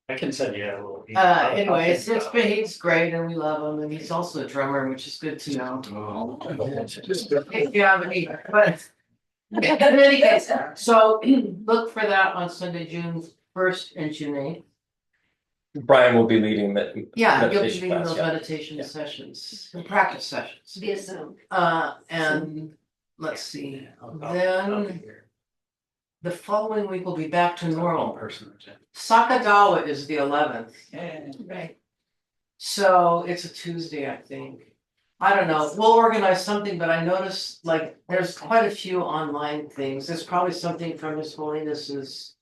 I can send you a little. Anyway, he's great and we love him, and he's also a drummer, which is good to know. Yeah, but in any case, so look for that on Sunday, June 1st and June 8th. Brian will be leading that. Yeah, you'll be meditation leading class, those yeah. meditation sessions, practice sessions. Via Zoom. And let's see, then the following week will be back to normal. Sakagawa is the 11th. Right. So it's a Tuesday, I think. I don't know, we'll organize something, but I noticed like there's quite a few online things. There's probably something from His Holiness's.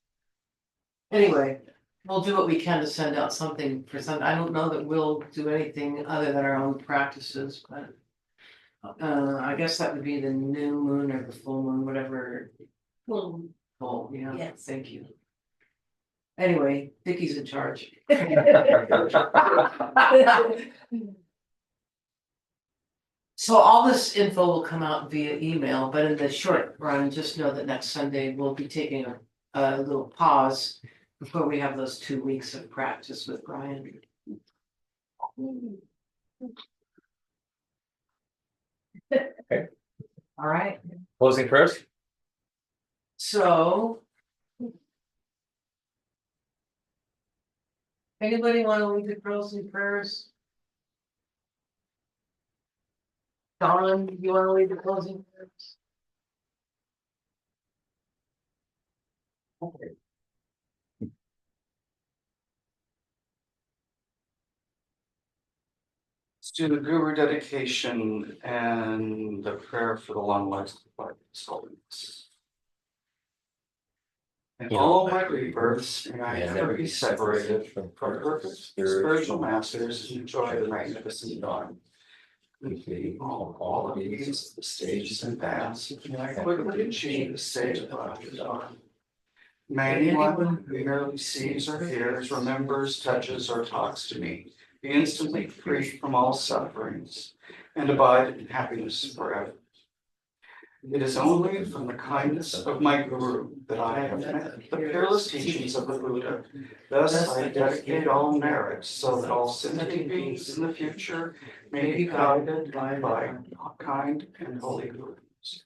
Anyway, we'll do what we can to send out something for some, I don't know that we'll do anything other than our own practices, but. I guess that would be the new moon or the full moon, whatever. Full. Full, yeah, Yes. thank you. Anyway, Vicky's in charge. So all this info will come out via email, but in the short run, just know that next Sunday we'll be taking a little pause before we have those 2 weeks of practice with Brian. Okay. All right, Closing prayers? so. Anybody want to lead the closing prayers? Dawn, you want to lead the closing prayers? Okay. Let's do the guru dedication and the prayer for the long life of His Holiness. In all my rebirths, may I never be separated from perfect spiritual masters who enjoy the magnificent dawn. With me, all qualities, the stages and paths, may I quickly achieve the state of after dawn. May anyone who merely sees or hears, remembers, touches, or talks to me be instantly free from all sufferings and abide in happiness forever. It is only from the kindness of my Guru that I have met the peerless teachings of the Buddha. Thus I dedicate all merits so that all sentient beings in the future may be guided by kind and holy Gurus.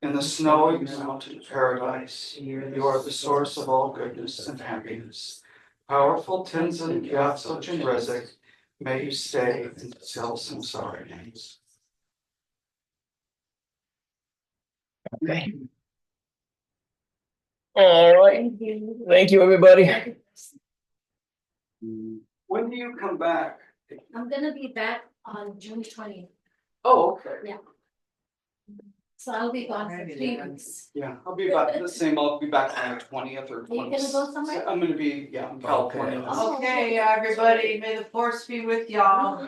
In the snowy mountain paradise, you are the source of all goodness and happiness. Powerful Tenzin Gyatso Chenrezig, may you stay until samsara ends. Okay. All right. Thank you. Thank you, everybody. When do you come back? I'm gonna be back on June 20th, Oh, okay. so I'll be gone for Alrighty 3 then. weeks. Yeah, I'll be back the same. I'll be back on the 20th or 20th. Are you gonna go somewhere? I'm gonna be, in California. Oh, Okay, everybody, may the force be with y'all.